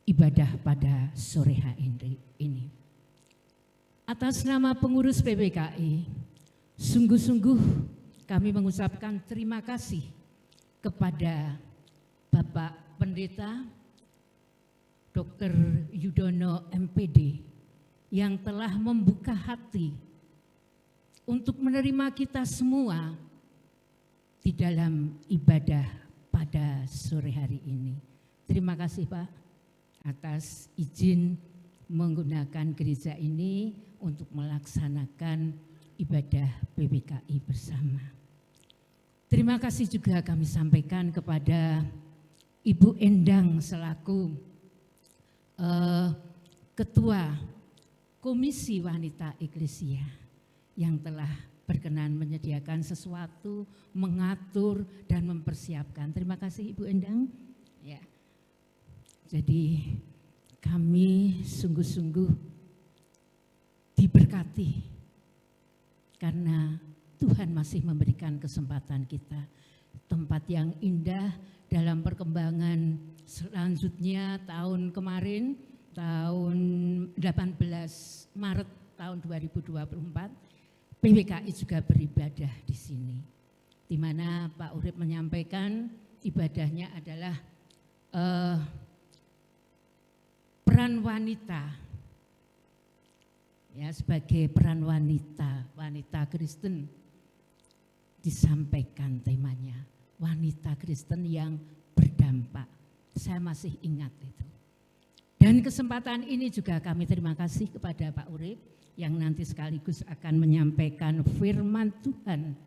ibadah pada sore hari ini. Atas nama pengurus PPKI, sungguh-sungguh kami mengucapkan terima kasih kepada Bapak Pendeta Dr. Yudono MPD yang telah membuka hati untuk menerima kita semua di dalam ibadah pada sore hari ini. Terima kasih Pak atas izin menggunakan gereja ini untuk melaksanakan ibadah PPKI bersama. Terima kasih juga kami sampaikan kepada Ibu Endang selaku Ketua Komisi Wanita Eklesia yang telah berkenan menyediakan sesuatu, mengatur dan mempersiapkan. Terima kasih Ibu Endang. Ya. Jadi kami sungguh-sungguh diberkati karena Tuhan masih memberikan kesempatan kita. Tempat yang indah dalam perkembangan selanjutnya tahun kemarin, tahun 18 Maret tahun 2024, PPKI juga beribadah di sini. Di mana Pak Urip menyampaikan ibadahnya adalah peran wanita. Ya, sebagai peran wanita Kristen disampaikan temanya, wanita Kristen yang berdampak. Saya masih ingat itu. Dan kesempatan ini juga kami terima kasih kepada Pak Urip yang nanti sekaligus akan menyampaikan firman Tuhan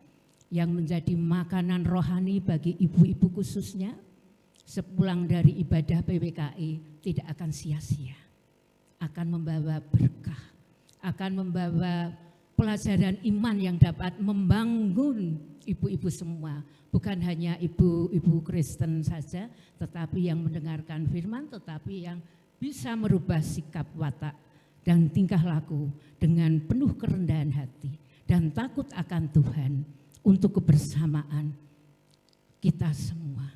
yang menjadi makanan rohani bagi ibu-ibu khususnya. Sepulang dari ibadah PPKI tidak akan sia-sia, akan membawa berkah, akan membawa pelajaran iman yang dapat membangun ibu-ibu semua. Bukan hanya ibu-ibu Kristen saja, tetapi yang mendengarkan firman, tetapi yang bisa merubah sikap watak dan tingkah laku dengan penuh kerendahan hati dan takut akan Tuhan untuk kebersamaan kita semua.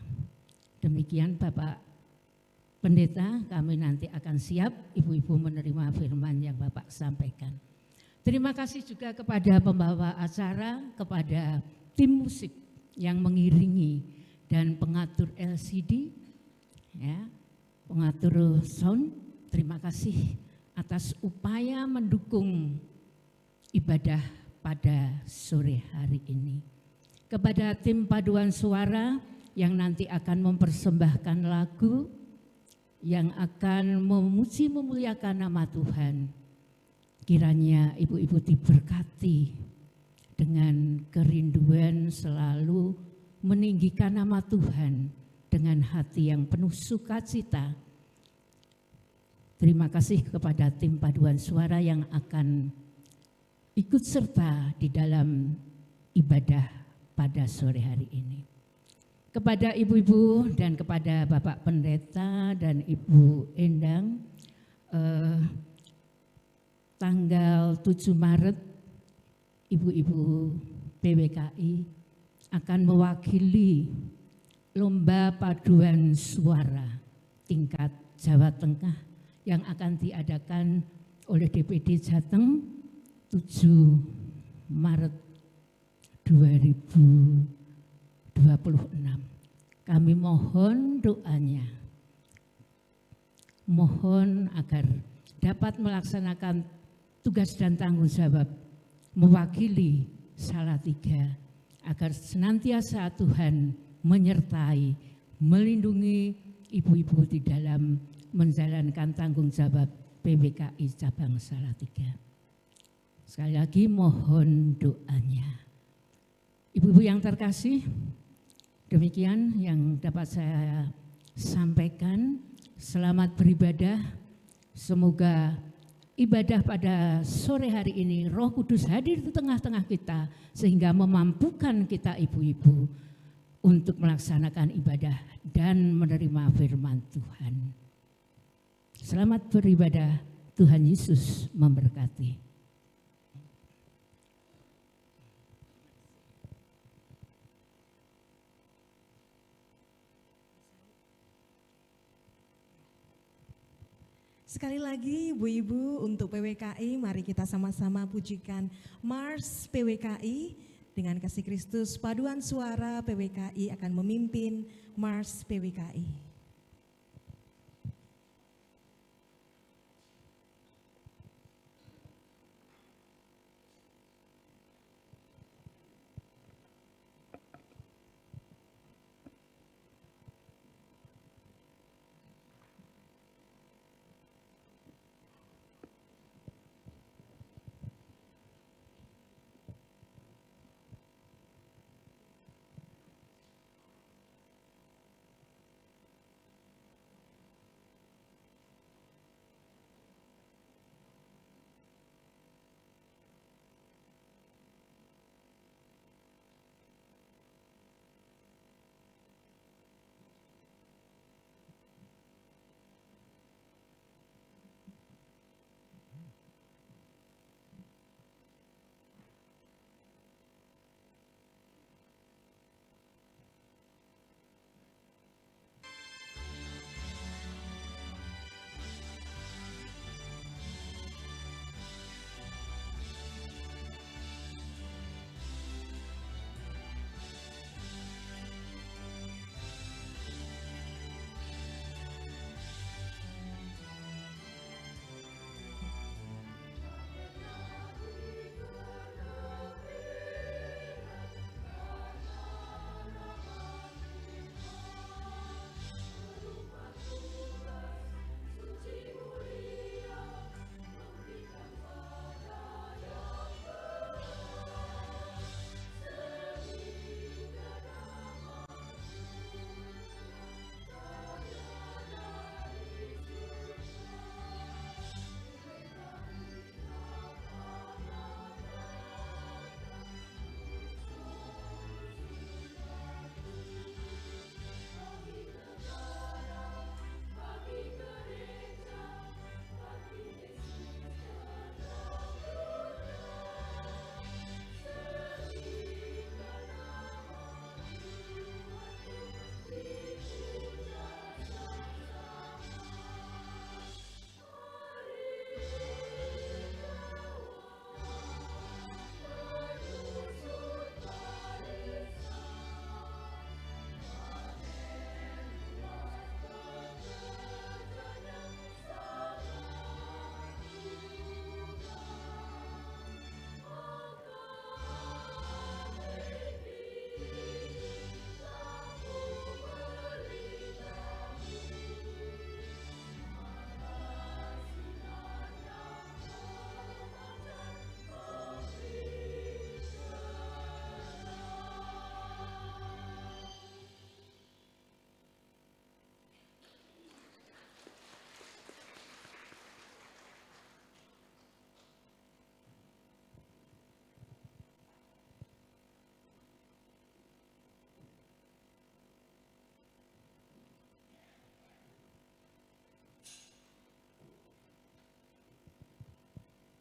Demikian Bapak Pendeta, kami nanti akan siap ibu-ibu menerima firman yang Bapak sampaikan. Terima kasih juga kepada pembawa acara, kepada tim musik yang mengiringi dan pengatur LCD, ya, pengatur sound. Terima kasih atas upaya mendukung ibadah pada sore hari ini. Kepada tim paduan suara yang nanti akan mempersembahkan lagu yang akan memuji memuliakan nama Tuhan. Kiranya ibu-ibu diberkati dengan kerinduan selalu meninggikan nama Tuhan dengan hati yang penuh sukacita. Terima kasih kepada tim paduan suara yang akan ikut serta di dalam ibadah pada sore hari ini. Kepada ibu-ibu dan kepada Bapak Pendeta dan Ibu Endang, tanggal 7 Maret ibu-ibu PPKI akan mewakili lomba paduan suara tingkat Jawa Tengah yang akan diadakan oleh DPD Jateng 7 Maret 2026. Kami mohon doanya, mohon agar dapat melaksanakan tugas dan tanggung jawab mewakili Salatiga, agar senantiasa Tuhan menyertai, melindungi ibu-ibu di dalam menjalankan tanggung jawab PPKI Cabang Salatiga. Sekali lagi mohon doanya. Ibu-ibu yang terkasih, demikian yang dapat saya sampaikan. Selamat beribadah. Semoga ibadah pada sore hari ini Roh Kudus hadir di tengah-tengah kita sehingga memampukan kita ibu-ibu untuk melaksanakan ibadah dan menerima firman Tuhan. Selamat beribadah. Tuhan Yesus memberkati. Sekali lagi Ibu-Ibu untuk PWKI, mari kita sama-sama pujikan Mars PWKI dengan kasih Kristus. Paduan suara PWKI akan memimpin Mars PWKI.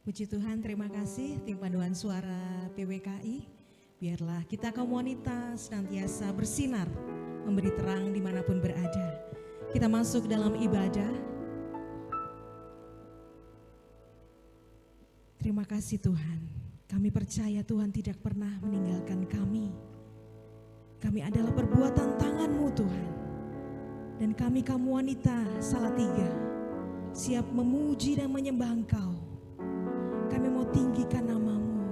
Puji Tuhan, terima kasih tim paduan suara PWKI. Biarlah kita kaum wanita senantiasa bersinar, memberi terang dimanapun berada. Kita masuk dalam ibadah. Terima kasih Tuhan, kami percaya Tuhan tidak pernah meninggalkan kami. Kami adalah perbuatan tangan-Mu Tuhan. Dan kami kaum wanita Salatiga siap memuji dan menyembah Engkau. Kami mau tinggikan nama-Mu.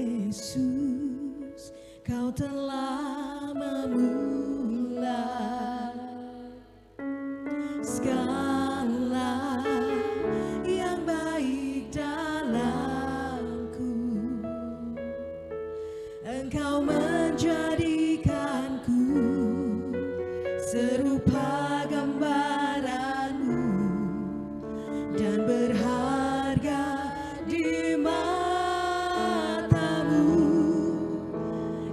Yesus, Kau telah memulai segala yang baik dalamku. Engkau menjadikanku serupa gambaran-Mu dan berharga di mata-Mu.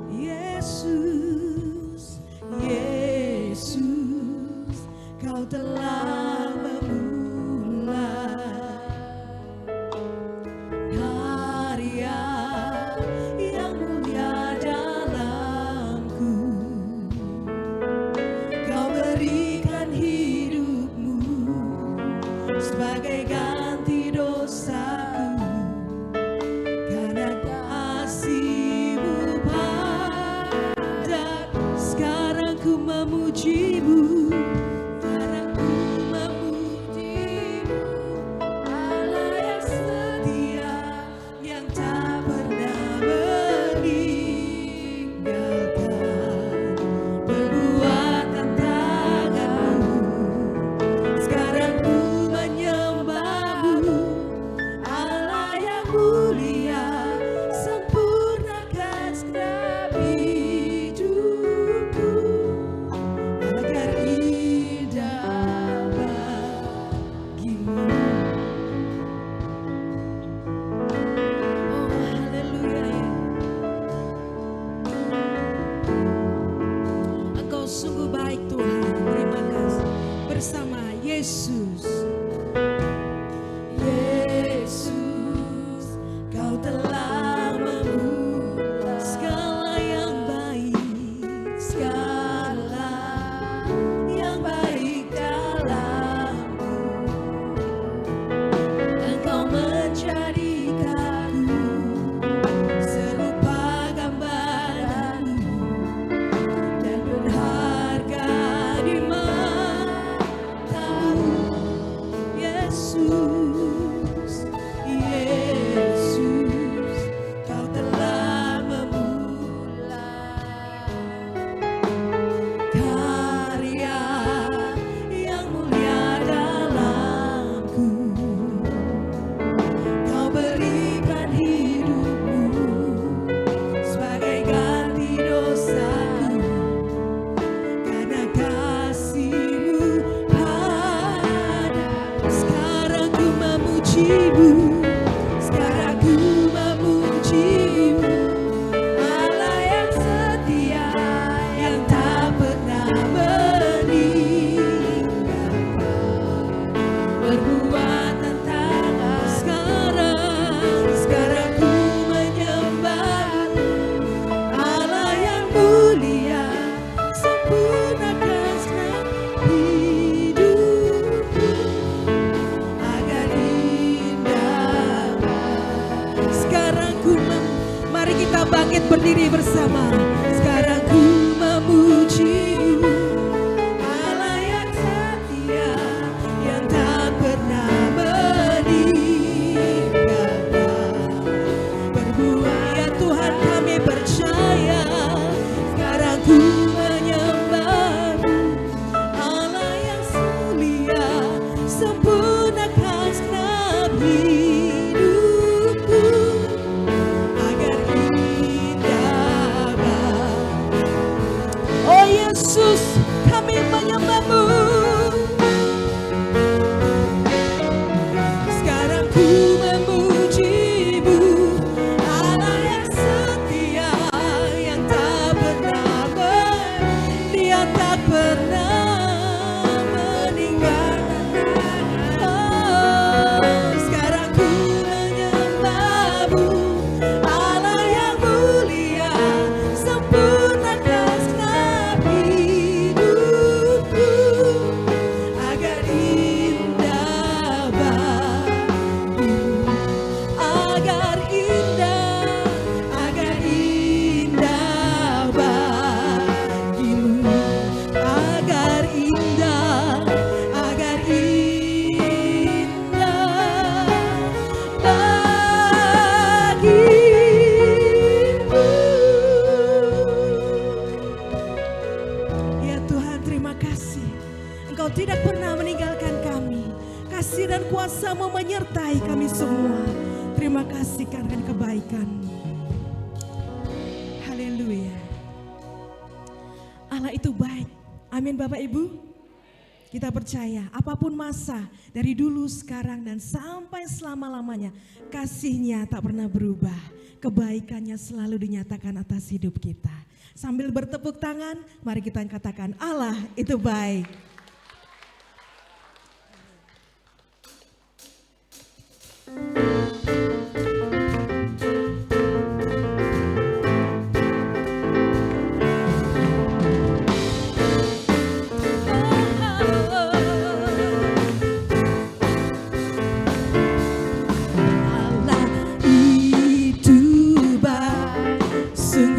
Yesus, Yesus, Kau telah memulai karya yang mulia dalamku. Kau berikan hidup memujimu, sekarang ku memujimu, Allah yang setia, yang tak pernah meninggalkan perbuatan tanganmu. Sekarang ku menyembahmu, Allah yang mulia, sempurnakan segenap hidupku agar indah bagimu. Oh haleluya, Engkau sungguh baik Tuhan. Terima kasih bersama Yesus. Yesus, Kau telah memulai segala yang baik, segala yang baik dalamku. Engkau menjadikanku serupa gambaranmu dan berharga di matamu. Yesus, Yesus, Kau telah memulai karya yang mulia dalamku. Kau berikan hidupmu sebagai ganti dosaku, karena kasih-Mu padaku. Sekarang ku memujimu, sekarang ku memujimu, Allah yang setia, yang tak pernah meninggalkan perbuatan tangan. Sekarang ku menyembahmu, Allah yang mulia, sempurnakan segenap hidupku agar indah. Sekarang mari kita bangkit berdiri bersama. Sekarang ku memujimu, Allah yang setia, yang tak pernah meninggalkan perbuatan. Ya Tuhan, kami percaya. Sekarang ku menyembahmu, Allah yang mulia, sempurnakan segenap hidupku agar indah bagimu. Oh Yesus, kami menyembahmu. Sekarang ku memujimu, Allah yang setia, yang tak pernah Dia tak pernah meninggalkan. Oh, sekarang ku menyembahmu, Allah yang mulia, sempurnakan segenap hidupku agar indah bagimu, agar indah bagimu, agar indah bagimu. Ya Tuhan, terima kasih. Engkau tidak pernah meninggalkan kami. Kasih dan kuasa-Mu menyertai kami semua. Terima kasih karena kebaikan-Mu. Haleluya. Allah itu baik. Amin Bapak Ibu. Kita percaya apapun masa dari dulu, sekarang, dan sampai selama-lamanya, kasih-Nya tak pernah berubah. Kebaikannya selalu dinyatakan atas hidup kita. Sambil bertepuk tangan, mari kita katakan Allah itu baik.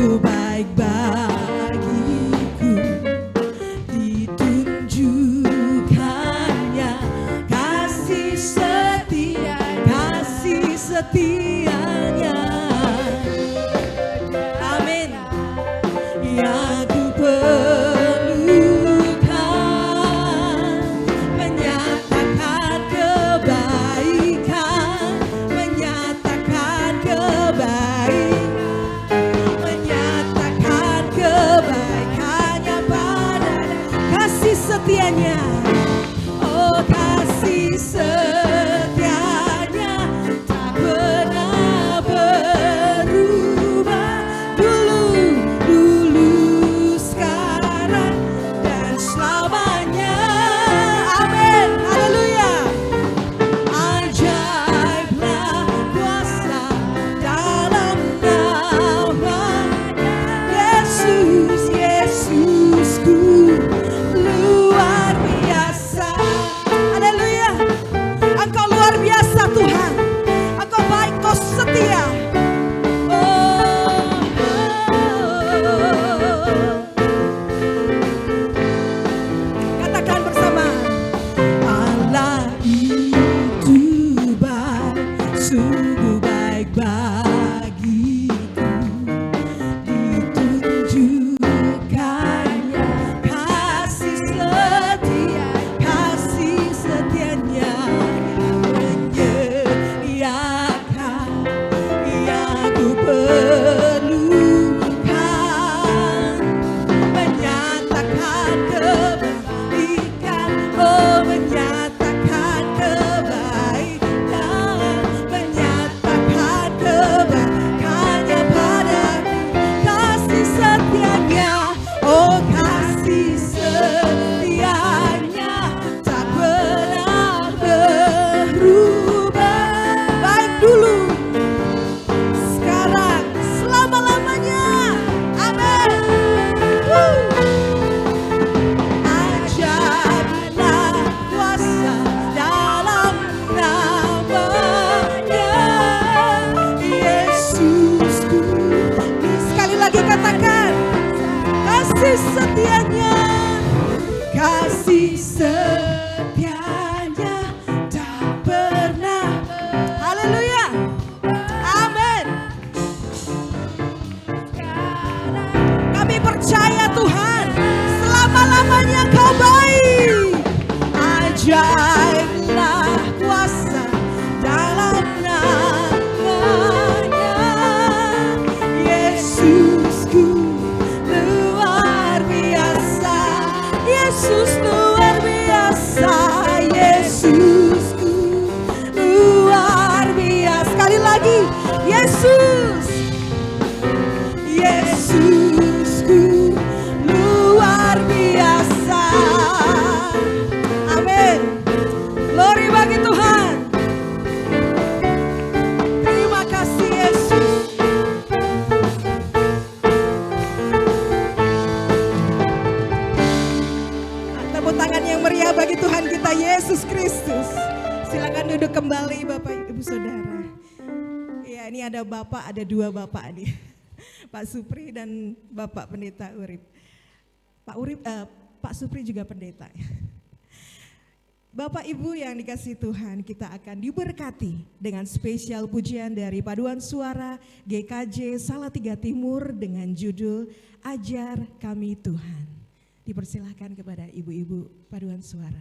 sungguh baik bagiku. setianya, oh kasih setianya tak pernah berubah. Dulu sekarang dan selamanya. Amin, haleluya. Ajaiblah kuasa dalam nama Yesus, Yesusku luar biasa. Haleluya. Engkau luar biasa Tuhan. Engkau baik, Kau setia. Katakan bersama. Allah itu baik, sungguh baik bagiku. Ditunjukkannya kasih setianya menyediakan yang ku perlukan, menyatakan kebaikan, oh menyatakan kebaikan, menyatakan kebaikannya padaku. Kasih setianya, oh kasih setianya tak pernah berubah. Baik dulu, sekarang, selama-lamanya. Amin. Ajaiblah kuasa dalam namanya Yesusku. Sekali lagi katakan, kasih setianya, kasih setianya tak pernah. Haleluya. Amin. Kami percaya Tuhan, selama-lamanya Kau baik. Ajaiblah kuasa dalam namanya Yesusku luar biasa. Yesus luar biasa. Yesusku luar biasa. Sekali lagi, Yesus. Yesusku luar biasa. Amin. Glory bagi Tuhan. Terima kasih Yesus. Tepuk tangan yang meriah bagi Tuhan kita Yesus Kristus. Silakan duduk kembali Bapak Ibu Saudara. Ya, ini ada Bapak, ada dua Bapak nih. Pak Supri dan Bapak Pendeta Urip. Pak Supri juga pendeta. Bapak Ibu yang dikasihi Tuhan, kita akan diberkati dengan spesial pujian dari Paduan Suara GKJ Salatiga Timur dengan judul Ajar Kami Tuhan. Dipersilahkan kepada ibu-ibu Paduan Suara.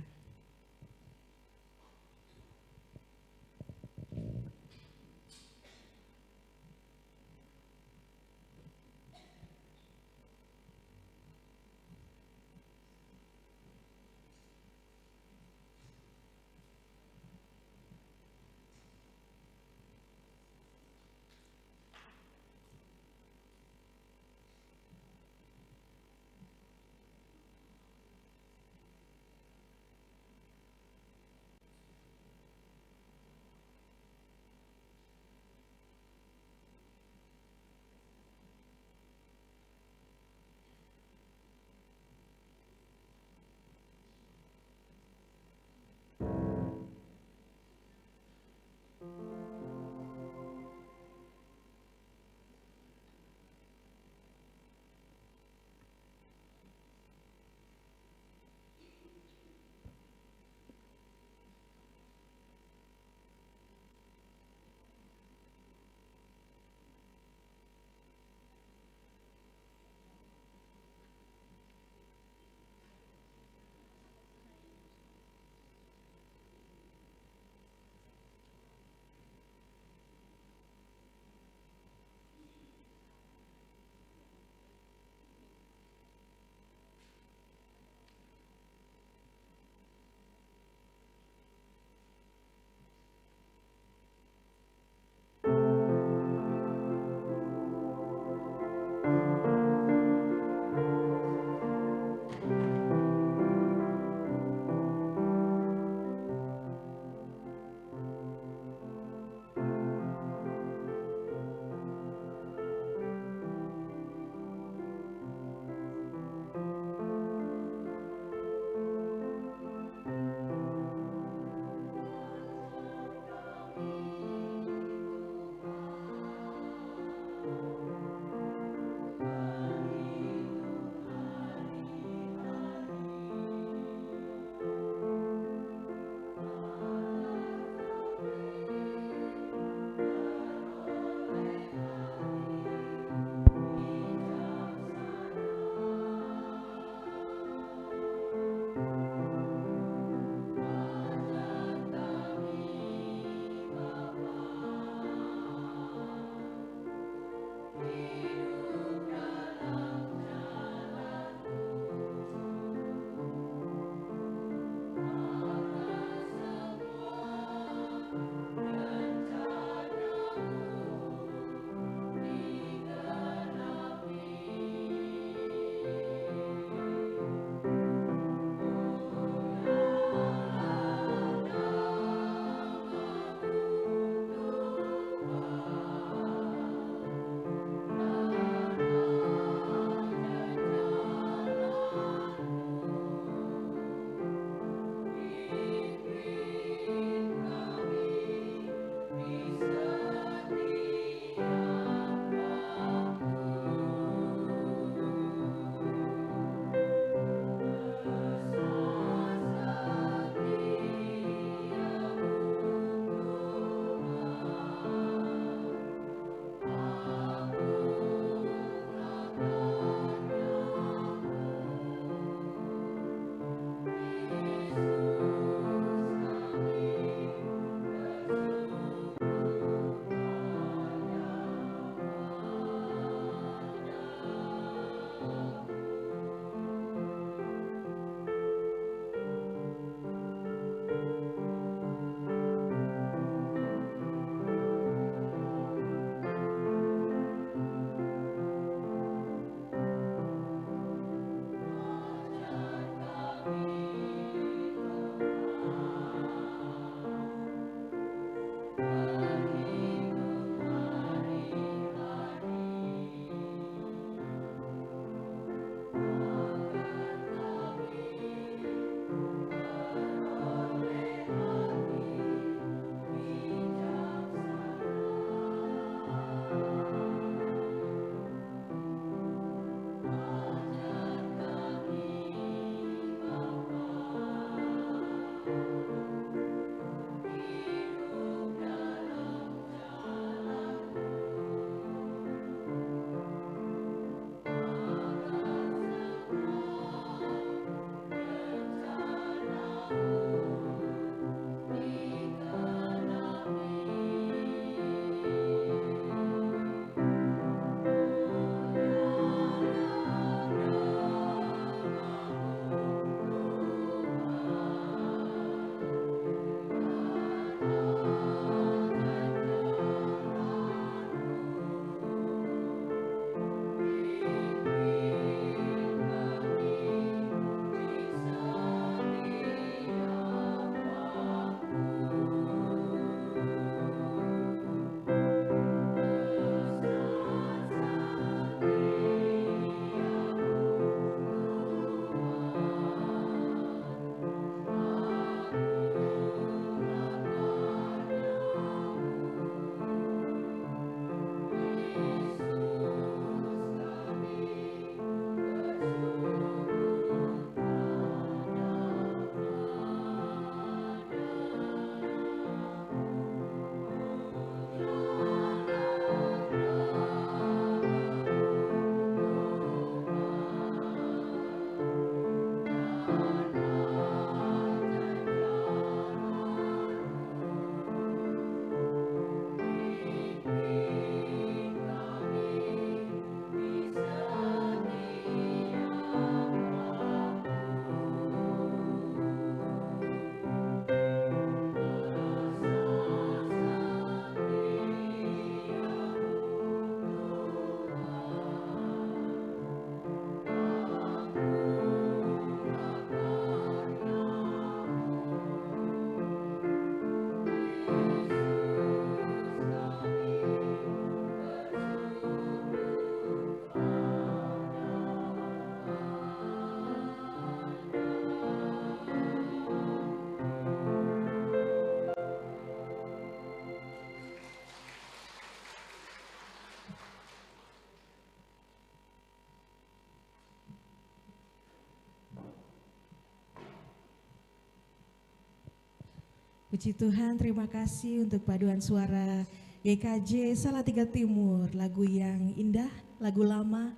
Puji Tuhan, terima kasih untuk paduan suara GKJ Salatiga Timur. Lagu yang indah, lagu lama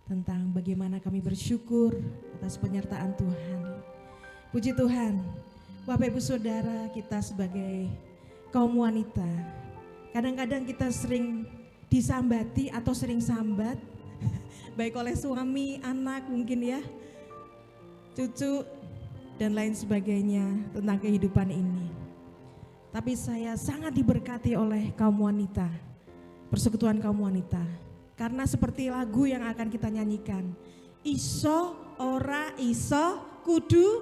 tentang bagaimana kami bersyukur atas penyertaan Tuhan. Puji Tuhan, Bapak Ibu Saudara, kita sebagai kaum wanita, kadang-kadang kita sering disambati atau sering sambat, baik oleh suami, anak mungkin ya, cucu, dan lain sebagainya tentang kehidupan ini. Tapi saya sangat diberkati oleh kaum wanita, persekutuan kaum wanita. Karena seperti lagu yang akan kita nyanyikan, iso ora iso kudu,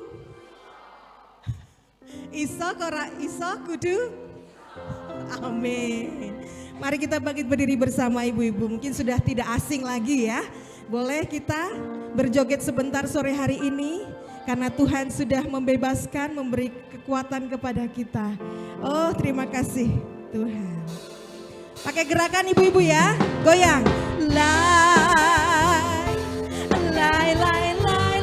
iso ora iso kudu, amin. Mari kita bangkit berdiri bersama ibu-ibu, mungkin sudah tidak asing lagi ya. Boleh kita berjoget sebentar sore hari ini, karena Tuhan sudah membebaskan, memberi kekuatan kepada kita. Oh, terima kasih Tuhan. Pakai gerakan ibu-ibu ya, goyang. Lai, lai, lai, lai, lai,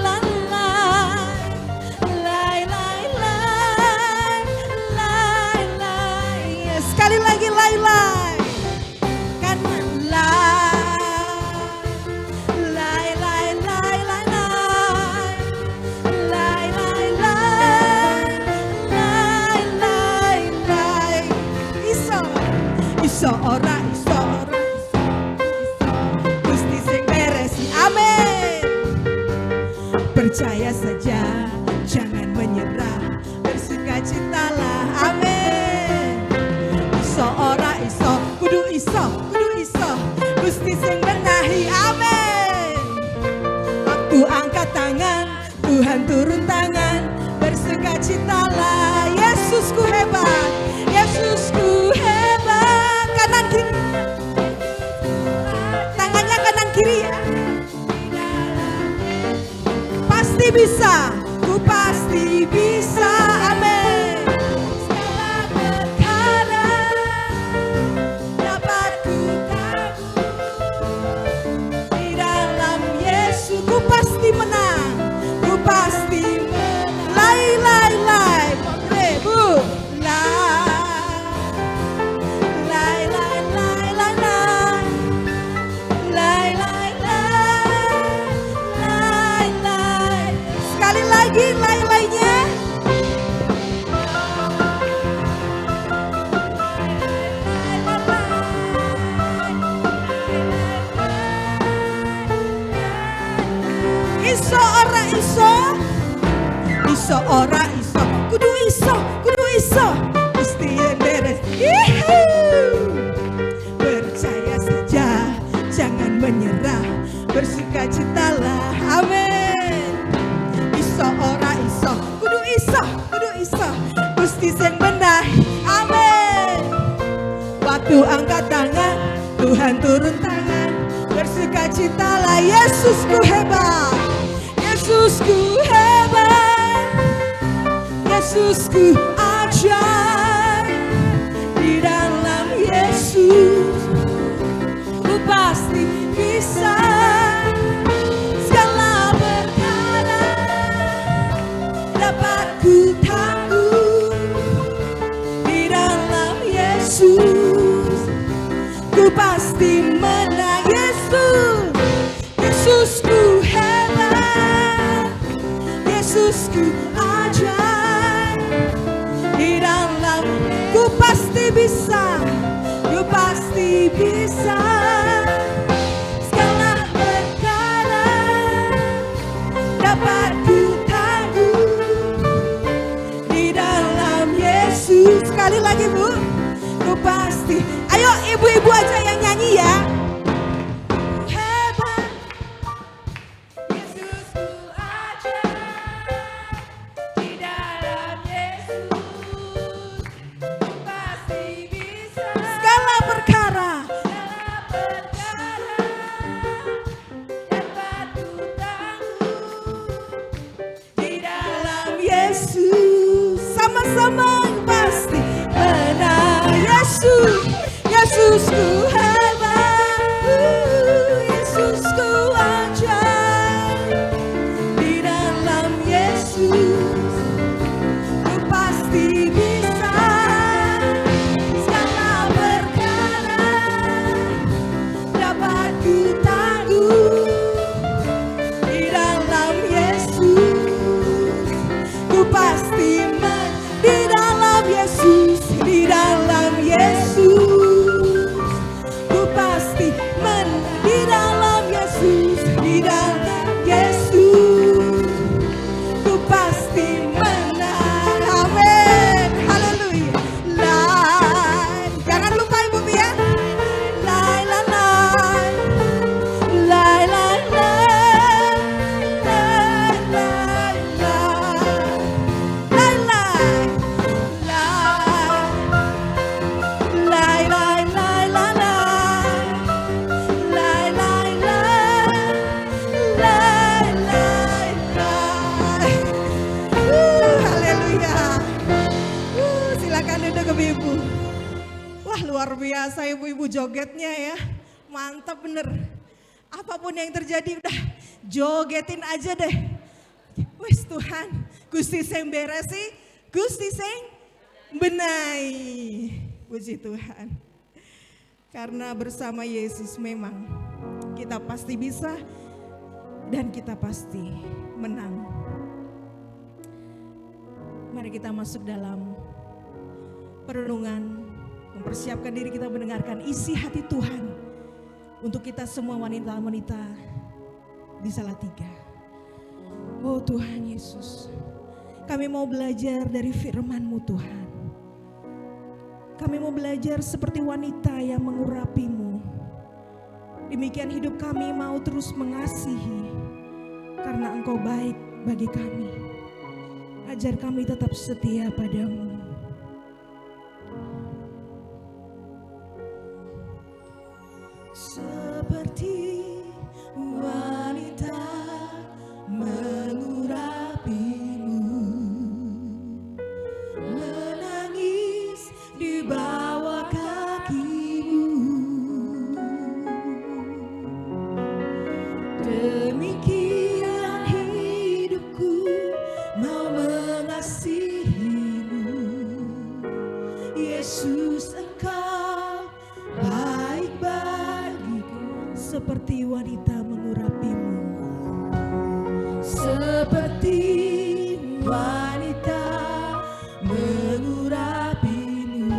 lai, lai, lai, lai, lai. Sekali lagi lai, lai. Karena lai, lai, lai, lai, lai, lai, lai, lai, lai, lai, lai. Iso ora iso ora iso, Gusti sing beresi, amin. Percaya saja, jangan menyerah, bersukacitalah, amin. Iso ora iso, kudu iso, Gusti sing benahi, amin. Waktu angkat tangan, Tuhan turun tangan, bersukacitalah, Yesusku hebat, Yesusku hebat. Kanan kiri, tangannya kanan kiri ya. Pasti bisa, ku pasti bisa, amin. Segala perkara dapat ku tanggung, di dalam Yesus ku pasti menang, ku pasti menang. Lai, lai, lai, bu, lai. Lagi lai-lainya. Iso ora iso, iso ora iso, kudu iso, Gusti yang beres. Percaya saja, jangan menyerah, bersukacitalah, amin. Iso ora iso, kudu iso, Gusti sing benahi, amin. Waktu angkat tangan, Tuhan turun tangan, bersukacitalah, Yesusku hebat, Yesusku hebat, Yesusku ajaib. Di dalam Yesus ku pasti bisa. Ku tanggung, di dalam Yesus ku pasti menang, Yesus, Yesusku hebat, Yesusku ajaib. Di dalam ku pasti bisa, ku pasti bisa. Segala perkara dapat ku sekali lagi bu, ku pasti. Ayo ibu-ibu aja yang nyanyi ya. Hebat, Yesusku aja, di dalam Yesus ku pasti bisa. Segala perkara dapat ku tanggung, di dalam Yesus sama-sama pasti menang. Yesus, Yesusku hebat, Yesusku ajaib. Di dalam Yesus ku pasti bisa. ibu-ibu. Wah, luar biasa ibu-ibu jogetnya ya. Mantap bener. Apapun yang terjadi udah jogetin aja deh. Wes Tuhan, Gusti sing beresi, Gusti sing benahi. Puji Tuhan. Karena bersama Yesus memang kita pasti bisa dan kita pasti menang. Mari kita masuk dalam perenungan, mempersiapkan diri kita mendengarkan isi hati Tuhan untuk kita semua wanita-wanita di Salatiga. Oh Tuhan Yesus, kami mau belajar dari firman-Mu Tuhan. Kami mau belajar seperti wanita yang mengurapi-Mu. Demikian hidup kami mau terus mengasihi karena Engkau baik bagi kami. Ajar kami tetap setia padamu. Seperti wanita mengurapi-Mu, menangis di bawah kaki-Mu. Demikian hidupku mau mengasihi-Mu. Yesus, Engkau baik bagiku. Seperti wanita mengurapi-Mu, seperti wanita mengurapi-Mu,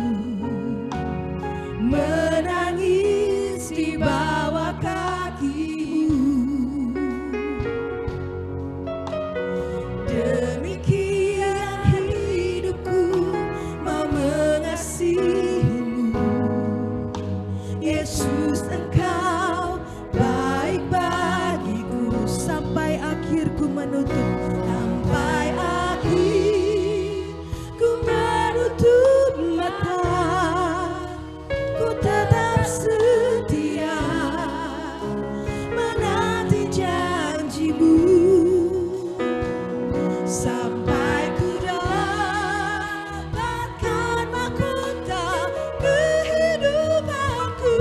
menangis di bawah kaki-Mu. Demikian hidupku mau mengasihi-Mu. Yesus, Engkau baik bagiku sampai akhirku menutup, sampai akhir ku menutup mata. Ku tetap setia menanti janji-Mu sampai ku dapatkan mahkota kehidupanku.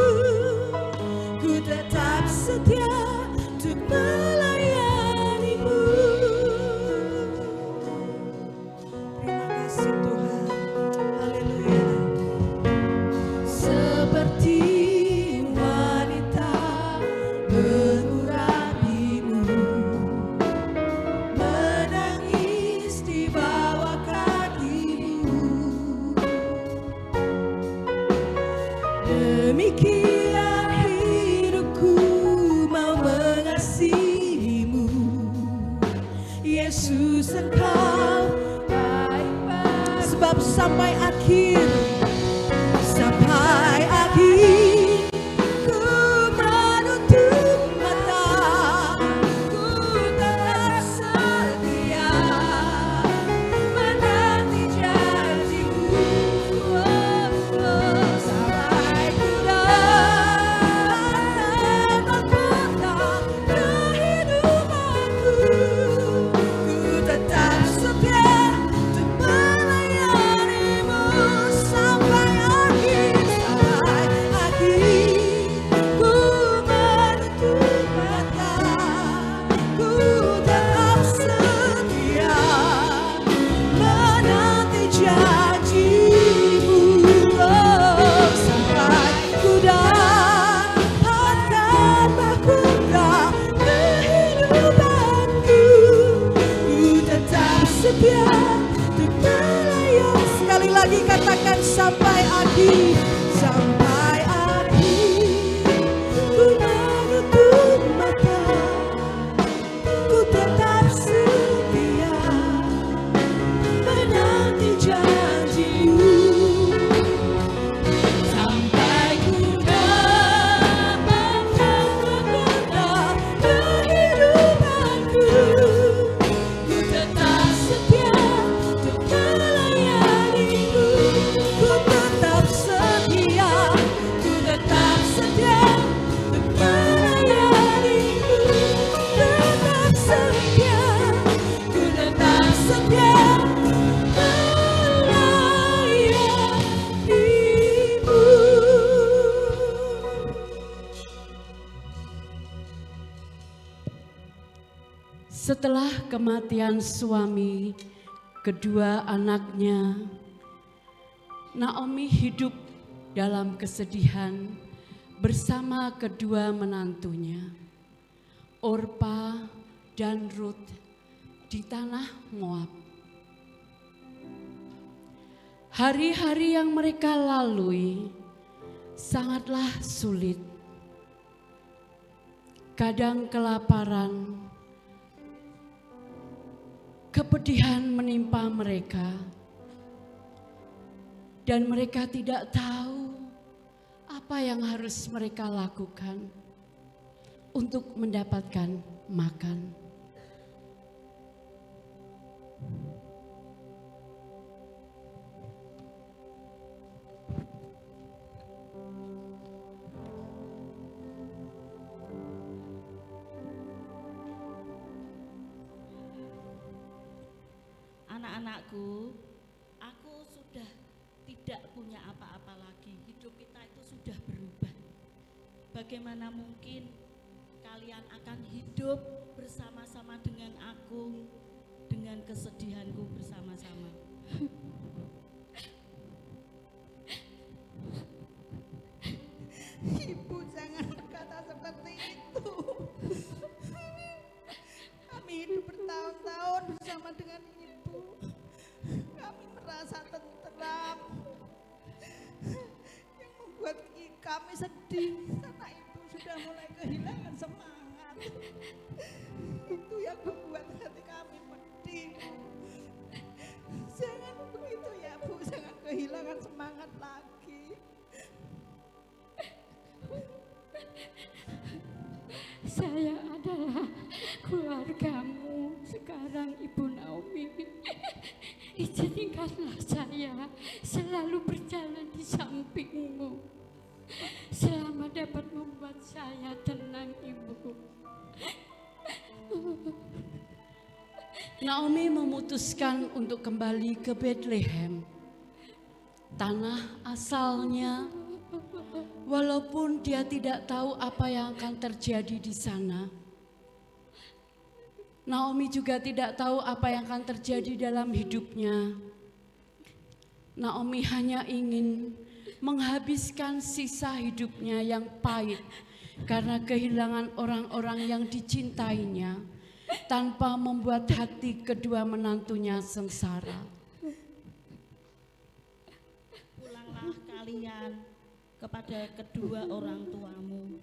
Ku tetap setia untuk melayani-Mu. Terima kasih Tuhan. Haleluya. Seperti wanita mengurapi-Mu, menangis di bawah kaki-Mu. Demikian hidupku mau mengasihi-Mu. Yesus, Engkau baik bagiku. Sebab sampai akhir ku menutup mata. Ku tetap setia menanti janji-Mu. Sampai ku dapatkan mahkota kehidupanku. Ku tetap setia untuk melayani-Mu sampai akhir ku menutup mata. Ku tetap setia menanti janji-Mu. Sampai ku dapatkan mahkota kehidupanku. Ku tetap setia untuk melayani. Sekali lagi katakan sampai akhir. Sampai akhir ku menutup mata. Ku tetap setia menanti janji-Mu. Sampai ku dapatkan mahkota kehidupanku. Ku tetap setia untuk melayani-Mu. Ku tetap setia, ku tetap setia untuk melayani-Mu. Tetap setia, ku tetap setia melayani-Mu. kematian suami kedua anaknya, Naomi hidup dalam kesedihan bersama kedua menantunya, Orpa dan Ruth, di tanah Moab. Hari-hari yang mereka lalui sangatlah sulit. Kadang kelaparan, kepedihan menimpa mereka, dan mereka tidak tahu apa yang harus mereka lakukan untuk mendapatkan makan. Anak-anakku, aku sudah tidak punya apa-apa lagi. Hidup kita itu sudah berubah. Bagaimana mungkin kalian akan hidup bersama-sama dengan aku, dengan kesedihanku bersama-sama? Ibu jangan berkata seperti itu. Kami hidup bertahun-tahun bersama dengan ibu. Kami merasa tenteram. Yang membuat kami sedih karena ibu sudah mulai kehilangan semangat. Itu yang membuat hati kami pedih. Jangan begitu ya Bu, jangan kehilangan semangat lagi. Saya adalah keluargamu sekarang, Ibu Naomi. Izinkanlah saya selalu berjalan di sampingmu selama dapat membuat saya tenang, Ibu. Naomi memutuskan untuk kembali ke Bethlehem, tanah asalnya. Walaupun dia tidak tahu apa yang akan terjadi di sana, Naomi juga tidak tahu apa yang akan terjadi dalam hidupnya. Naomi hanya ingin menghabiskan sisa hidupnya yang pahit karena kehilangan orang-orang yang dicintainya, tanpa membuat hati kedua menantunya sengsara. Pulanglah kalian kepada kedua orang tuamu.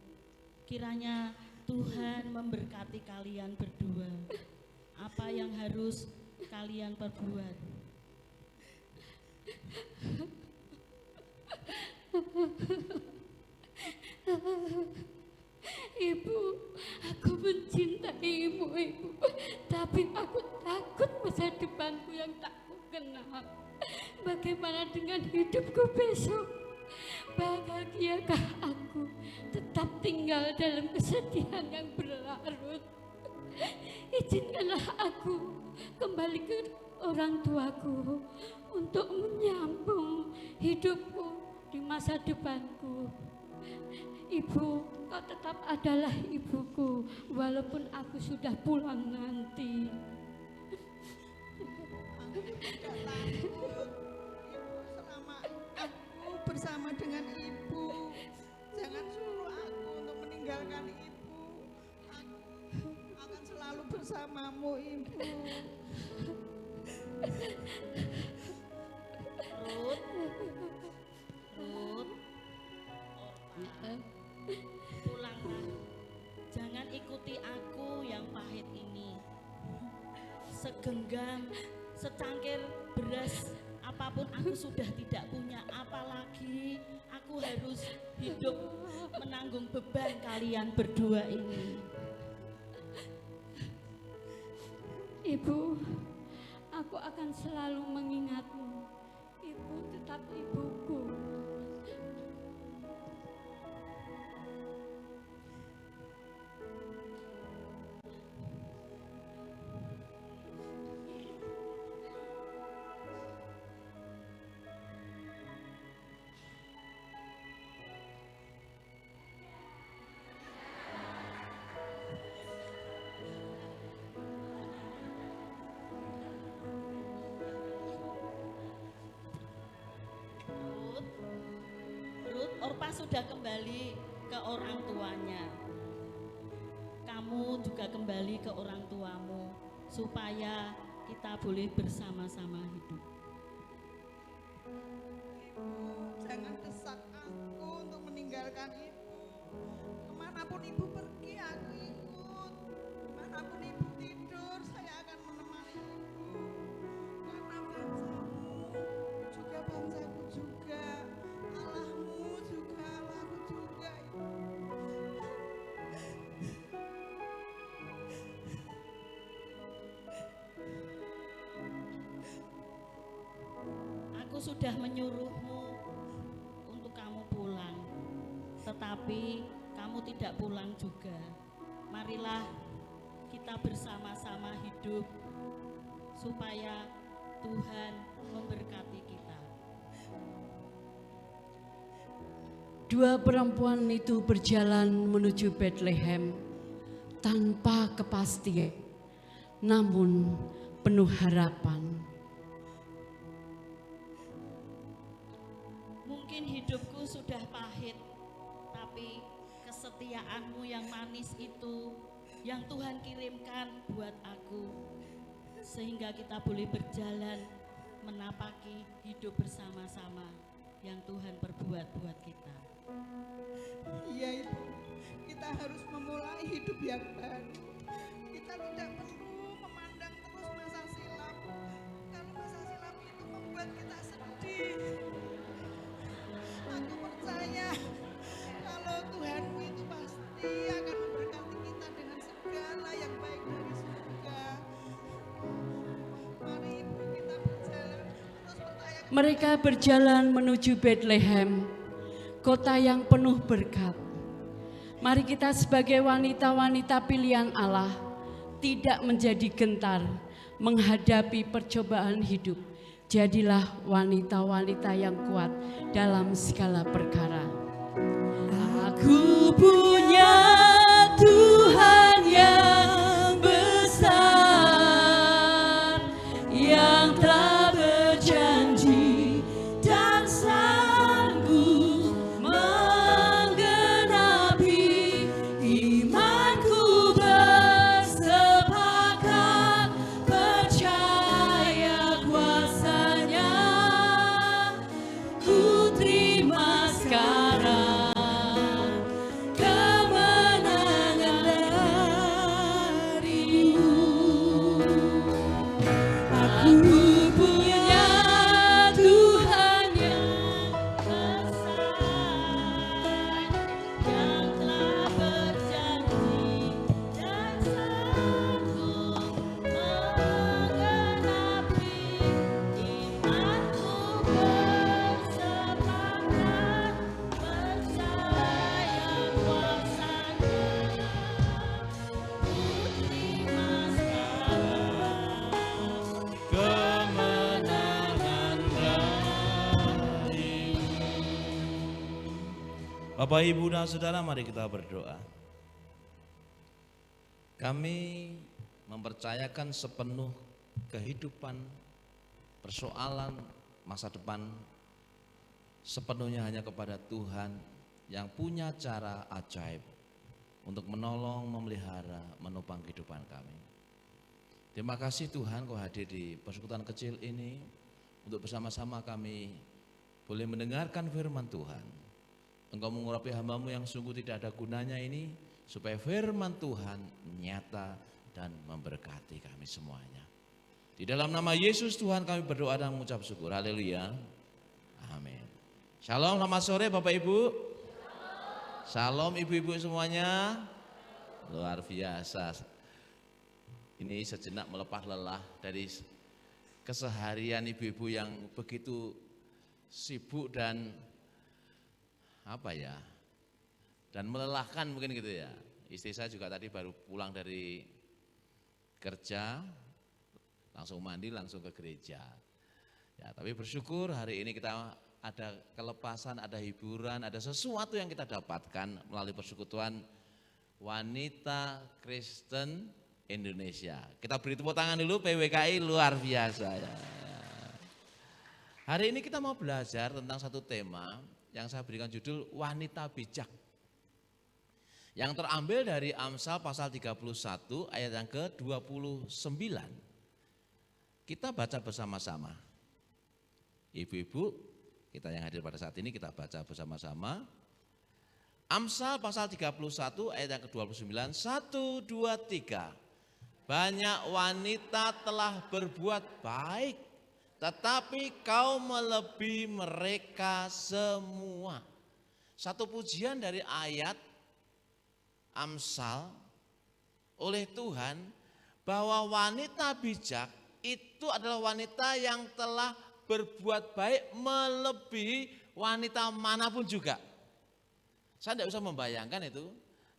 Kiranya Tuhan memberkati kalian berdua. Apa yang harus kalian perbuat? Ibu, aku mencintaimu, Ibu. Tapi aku takut masa depanku yang tak kukenal. Bagaimana dengan hidupku besok? Bahagiakah aku tetap tinggal dalam kesedihan yang berlarut? Izinkanlah aku kembali ke orang tuaku untuk menyambung hidupku di masa depanku. Ibu, kau tetap adalah ibuku walaupun aku sudah pulang nanti. Aku tidak takut. Ibu, selama aku bersama dengan ibu, jangan suruh aku untuk meninggalkan ibu. Aku akan selalu bersamamu, ibu. Ruth, Ruth, Orpa, pulanglah. Jangan ikuti aku yang pahit ini. Segenggam, secangkir beras apapun aku sudah tidak punya, apalagi aku harus hidup menanggung beban kalian berdua ini. Ibu, aku akan selalu mengingatmu. Ibu tetap ibuku. Lepas sudah kembali ke orang tuanya, kamu juga kembali ke orang tuamu supaya kita boleh bersama-sama hidup. Ibu, jangan desak aku untuk meninggalkan ibu. Kemanapun ibu pergi, aku ikut. Kemanapun ibu tidur, saya akan menemani ibu. Karena bangsamu juga bangsaku juga. Allahmu juga Allahku juga, ibu. Aku sudah menyuruhmu untuk kamu pulang, tetapi kamu tidak pulang juga. Marilah kita bersama-sama hidup supaya Tuhan memberkati kita. Dua perempuan itu berjalan menuju Bethlehem tanpa kepastian, namun penuh harapan. Mungkin hidupku sudah pahit, tapi kesetiaanmu yang manis itu yang Tuhan kirimkan buat aku, sehingga kita boleh berjalan menapaki hidup bersama-sama yang Tuhan perbuat buat kita. Iya ibu, kita harus memulai hidup yang baru. Kita tidak perlu memandang terus masa silam. Kalau masa silam itu membuat kita sedih. Aku percaya kalau Tuhanmu itu pasti akan memberkati kita dengan segala yang baik dari surga. Mari ibu kita berjalan terus percaya. Mereka berjalan menuju Bethlehem, kota yang penuh berkat. Mari kita sebagai wanita-wanita pilihan Allah tidak menjadi gentar menghadapi percobaan hidup. Jadilah wanita-wanita yang kuat dalam segala perkara. Aku punya Tuhan yang besar, yang telah berjanji dan sanggup menggenapi. Imanku bersepakat percaya kuasanya. Ku terima sekarang kemenangan darimu. Aku punya Tuhan yang Besar, yang telah berjanji dan sanggup menggenapi. Imanku bersepakat percaya kuasanya. Ku terima sekarang kemenangan darimu. Bapak, Ibu, dan Saudara, mari kita berdoa. Kami mempercayakan sepenuh kehidupan, persoalan masa depan sepenuhnya hanya kepada Tuhan yang punya cara ajaib untuk menolong, memelihara, menopang kehidupan kami. Terima kasih Tuhan Kau hadir di persekutuan kecil ini untuk bersama-sama kami boleh mendengarkan firman Tuhan. Engkau mengurapi hamba-Mu yang sungguh tidak ada gunanya ini, supaya firman Tuhan nyata dan memberkati kami semuanya. Di dalam nama Yesus Tuhan kami berdoa dan mengucap syukur. Haleluya. Amin. Shalom, selamat sore Bapak Ibu. Shalom ibu-ibu semuanya. Luar biasa. Ini sejenak melepas lelah dari keseharian ibu-ibu yang begitu sibuk dan dan melelahkan mungkin gitu ya. Istri saya juga tadi baru pulang dari kerja, langsung mandi, langsung ke gereja. Ya, tapi bersyukur hari ini kita ada kelepasan, ada hiburan, ada sesuatu yang kita dapatkan melalui persekutuan Wanita Kristen Indonesia. Kita beri tepuk tangan dulu, PWKI luar biasa ya. Hari ini kita mau belajar tentang satu tema yang saya berikan judul wanita bijak. Yang terambil dari Amsal pasal 31 ayat yang ke-29. Kita baca bersama-sama. Ibu-ibu, kita yang hadir pada saat ini kita baca bersama-sama. Amsal pasal 31 ayat yang ke-29, 1, 2, 3. Banyak wanita telah berbuat baik, tetapi kau melebihi mereka semua. Satu pujian dari ayat Amsal oleh Tuhan bahwa wanita bijak itu adalah wanita yang telah berbuat baik melebihi wanita manapun juga. Saya tidak usah membayangkan itu,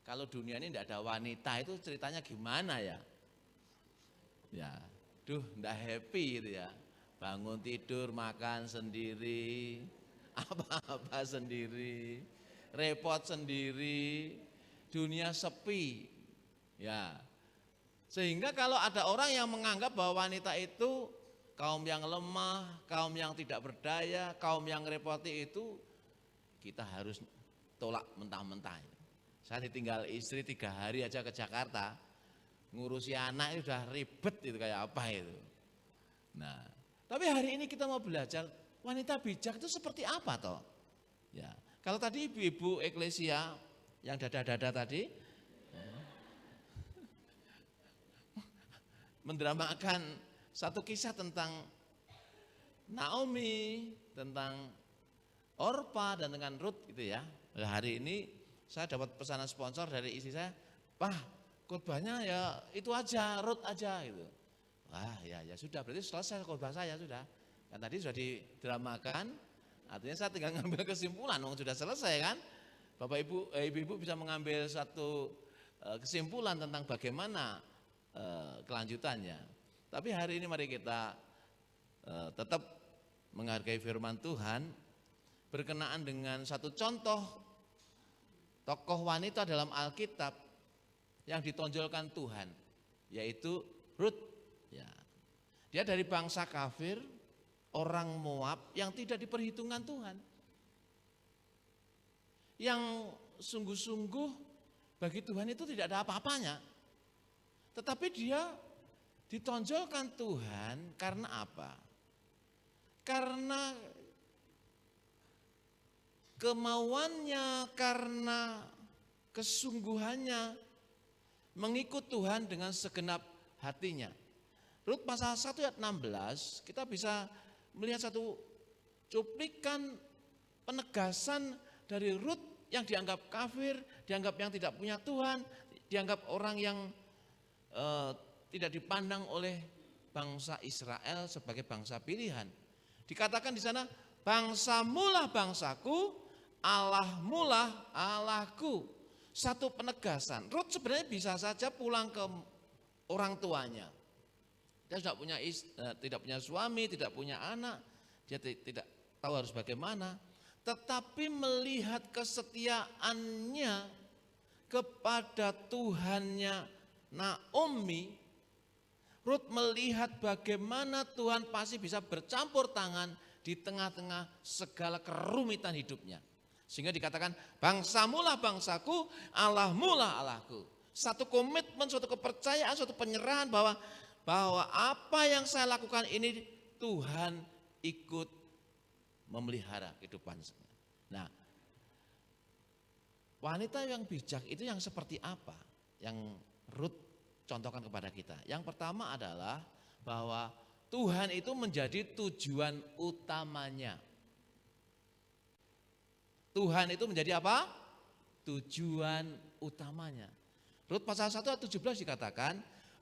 kalau dunia ini tidak ada wanita itu ceritanya gimana ya. Ya, tidak happy gitu ya. Bangun tidur, makan sendiri, apa-apa sendiri, repot sendiri, dunia sepi. Ya. Sehingga kalau ada orang yang menganggap bahwa wanita itu kaum yang lemah, kaum yang tidak berdaya, kaum yang repoti itu, kita harus tolak mentah-mentah. Saya ditinggal istri 3 hari aja ke Jakarta, ngurusi anak itu udah ribet itu kayak apa itu. Nah, tapi hari ini kita mau belajar wanita bijak itu seperti apa toh? Ya, kalau tadi ibu-ibu eklesia yang dada-dada tadi mendramakan satu kisah tentang Naomi, tentang Orpa dan dengan Ruth gitu ya. Hari ini saya dapat pesanan sponsor dari istri saya, "Pak, khotbahnya ya itu aja, Ruth aja gitu." Wah, ya sudah, berarti selesai khotbah saya sudah. Kan tadi sudah didramakan, artinya saya tinggal ngambil kesimpulan, sudah selesai kan. Bapak Ibu, ibu-ibu bisa mengambil satu kesimpulan tentang bagaimana kelanjutannya. Tapi hari ini mari kita tetap menghargai firman Tuhan berkenaan dengan satu contoh tokoh wanita dalam Alkitab yang ditonjolkan Tuhan, yaitu Ruth. Ya. Dia dari bangsa kafir, orang Moab yang tidak diperhitungkan Tuhan. Yang sungguh-sungguh bagi Tuhan itu tidak ada apa-apanya. Tetapi dia ditonjolkan Tuhan karena apa? Karena kemauannya, karena kesungguhannya mengikut Tuhan dengan segenap hatinya. Rut pasal 1 ayat 16 kita bisa melihat satu cuplikan penegasan dari Rut yang dianggap kafir, dianggap yang tidak punya Tuhan, dianggap orang yang tidak dipandang oleh bangsa Israel sebagai bangsa pilihan. Dikatakan di sana, bangsamulah bangsaku, Allahmulah Allahku. Satu penegasan. Rut sebenarnya bisa saja pulang ke orang tuanya. Dia tidak punya suami, tidak punya anak, dia tidak tahu harus bagaimana. Tetapi melihat kesetiaannya kepada Tuhannya Naomi, Rut melihat bagaimana Tuhan pasti bisa bercampur tangan di tengah-tengah segala kerumitan hidupnya. Sehingga dikatakan, bangsamulah bangsaku, Allahmulah Allahku. Satu komitmen, suatu kepercayaan, suatu penyerahan bahwa apa yang saya lakukan ini Tuhan ikut memelihara kehidupan saya. Nah, wanita yang bijak itu yang seperti apa? Yang Rut contohkan kepada kita. Yang pertama adalah bahwa Tuhan itu menjadi tujuan utamanya. Tuhan itu menjadi apa? Tujuan utamanya. Rut pasal 1 ayat 17 dikatakan,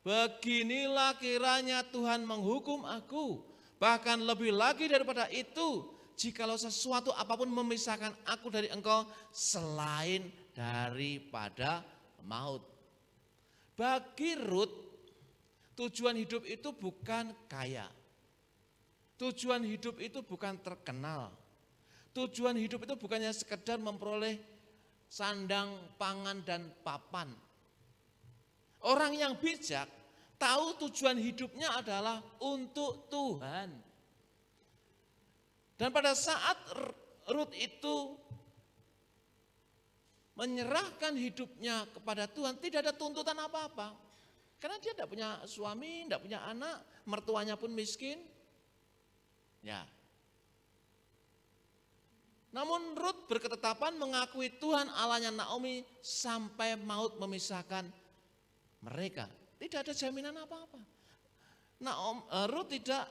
beginilah kiranya Tuhan menghukum aku, bahkan lebih lagi daripada itu, jikalau sesuatu apapun memisahkan aku dari engkau selain daripada maut. Bagi Rut, tujuan hidup itu bukan kaya. Tujuan hidup itu bukan terkenal. Tujuan hidup itu bukannya sekedar memperoleh sandang, pangan, dan papan. Orang yang bijak tahu tujuan hidupnya adalah untuk Tuhan. Dan pada saat Rut itu menyerahkan hidupnya kepada Tuhan, tidak ada tuntutan apa-apa. Karena dia tidak punya suami, tidak punya anak, mertuanya pun miskin. Ya. Namun Rut berketetapan mengakui Tuhan Allahnya Naomi sampai maut memisahkan mereka. Tidak ada jaminan apa-apa. Rut tidak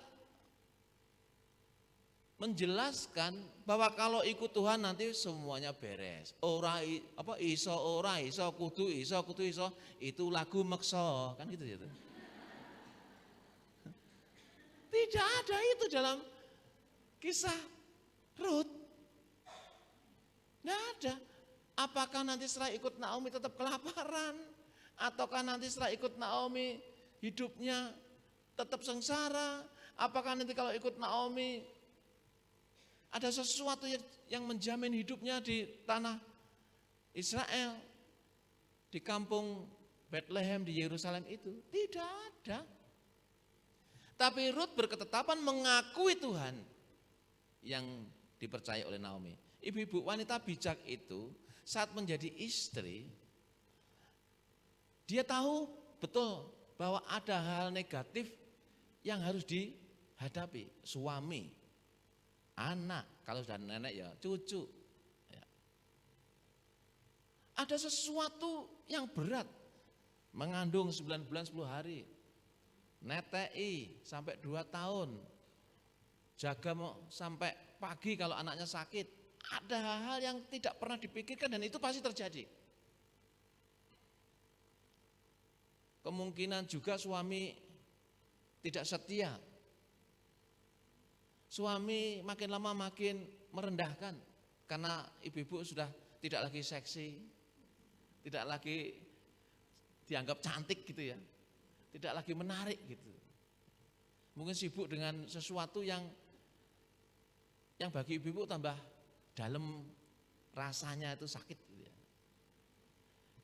menjelaskan bahwa kalau ikut Tuhan nanti semuanya beres. Iso kudu iso, itu lagu meksa, kan gitu ya. Tidak ada itu dalam kisah Rut. Tidak ada. Apakah nanti setelah ikut Naomi tetap kelaparan? Ataukah nanti setelah ikut Naomi hidupnya tetap sengsara? Apakah nanti kalau ikut Naomi ada sesuatu yang menjamin hidupnya di tanah Israel, di kampung Bethlehem, di Yerusalem itu? Tidak ada. Tapi Rut berketetapan mengakui Tuhan yang dipercaya oleh Naomi. Ibu-ibu wanita bijak itu saat menjadi istri, dia tahu betul bahwa ada hal negatif yang harus dihadapi. Suami, anak, kalau sudah nenek ya cucu. Ya. Ada sesuatu yang berat, mengandung 9 bulan 10 hari, netei sampai 2 tahun, jaga sampai pagi kalau anaknya sakit. Ada hal-hal yang tidak pernah dipikirkan dan itu pasti terjadi. Kemungkinan juga suami tidak setia. Suami makin lama makin merendahkan karena ibu-ibu sudah tidak lagi seksi, tidak lagi dianggap cantik gitu ya, tidak lagi menarik gitu. Mungkin sibuk dengan sesuatu yang bagi ibu-ibu tambah dalam rasanya itu sakit gitu ya.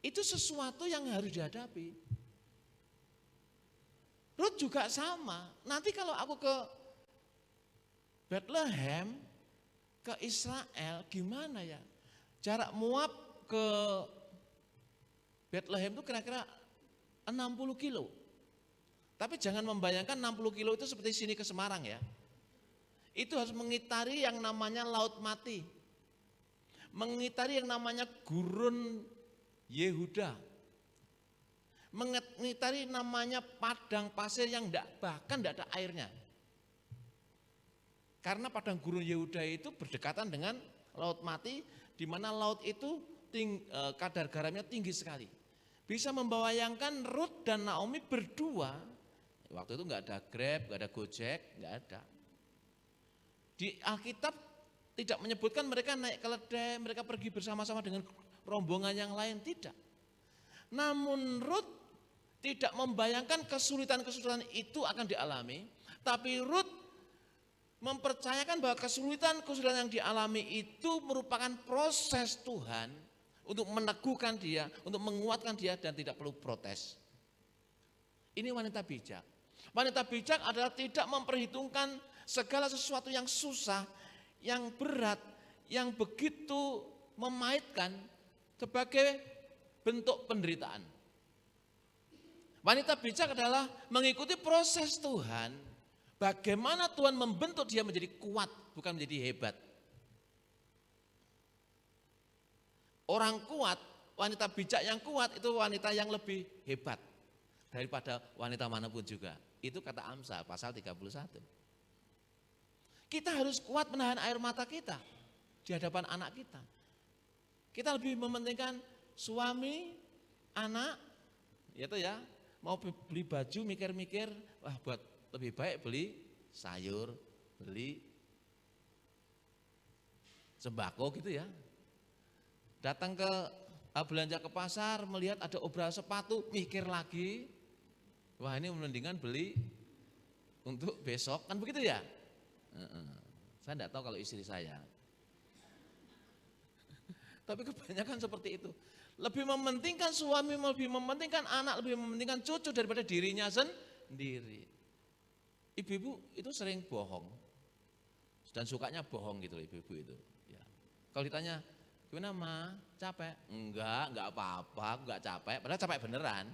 Itu sesuatu yang harus dihadapi. Rut juga sama. Nanti kalau aku ke Bethlehem, ke Israel, gimana ya? Jarak Moab ke Bethlehem itu kira-kira 60 kilo. Tapi jangan membayangkan 60 kilo itu seperti sini ke Semarang ya. Itu harus mengitari yang namanya Laut Mati. Mengitari yang namanya Gurun Yehuda. Mengitari namanya padang pasir yang bahkan tidak ada airnya. Karena padang Gurun Yehuda itu berdekatan dengan Laut Mati, di mana laut itu kadar garamnya tinggi sekali. Bisa membayangkan Rut dan Naomi berdua, waktu itu nggak ada Grab, nggak ada Gojek, nggak ada. Di Alkitab tidak menyebutkan mereka naik keledai, mereka pergi bersama-sama dengan rombongan yang lain, tidak. Namun Rut tidak membayangkan kesulitan-kesulitan itu akan dialami, tapi Rut mempercayakan bahwa kesulitan-kesulitan yang dialami itu merupakan proses Tuhan untuk meneguhkan dia, untuk menguatkan dia dan tidak perlu protes. Ini wanita bijak. Wanita bijak adalah tidak memperhitungkan segala sesuatu yang susah, yang berat, yang begitu memahitkan sebagai bentuk penderitaan. Wanita bijak adalah mengikuti proses Tuhan, bagaimana Tuhan membentuk dia menjadi kuat, bukan menjadi hebat. Orang kuat, wanita bijak yang kuat itu wanita yang lebih hebat daripada wanita manapun juga. Itu kata Amsal pasal 31. Kita harus kuat menahan air mata kita di hadapan anak kita. Kita lebih mementingkan suami, anak, itu ya. Mau beli baju mikir-mikir, wah buat lebih baik beli sayur, beli sembako gitu ya. Datang ke belanja ke pasar, melihat ada obral sepatu, mikir lagi, wah ini mendingan beli untuk besok, kan begitu ya. Saya tidak tahu kalau istri saya. Tapi kebanyakan seperti itu. Lebih mementingkan suami, lebih mementingkan anak, lebih mementingkan cucu daripada dirinya sendiri. Ibu-ibu itu sering bohong. Dan sukanya bohong gitu ibu-ibu itu. Ya. Kalau ditanya, gimana Ma? Capek? Enggak apa-apa, aku enggak capek, padahal capek beneran.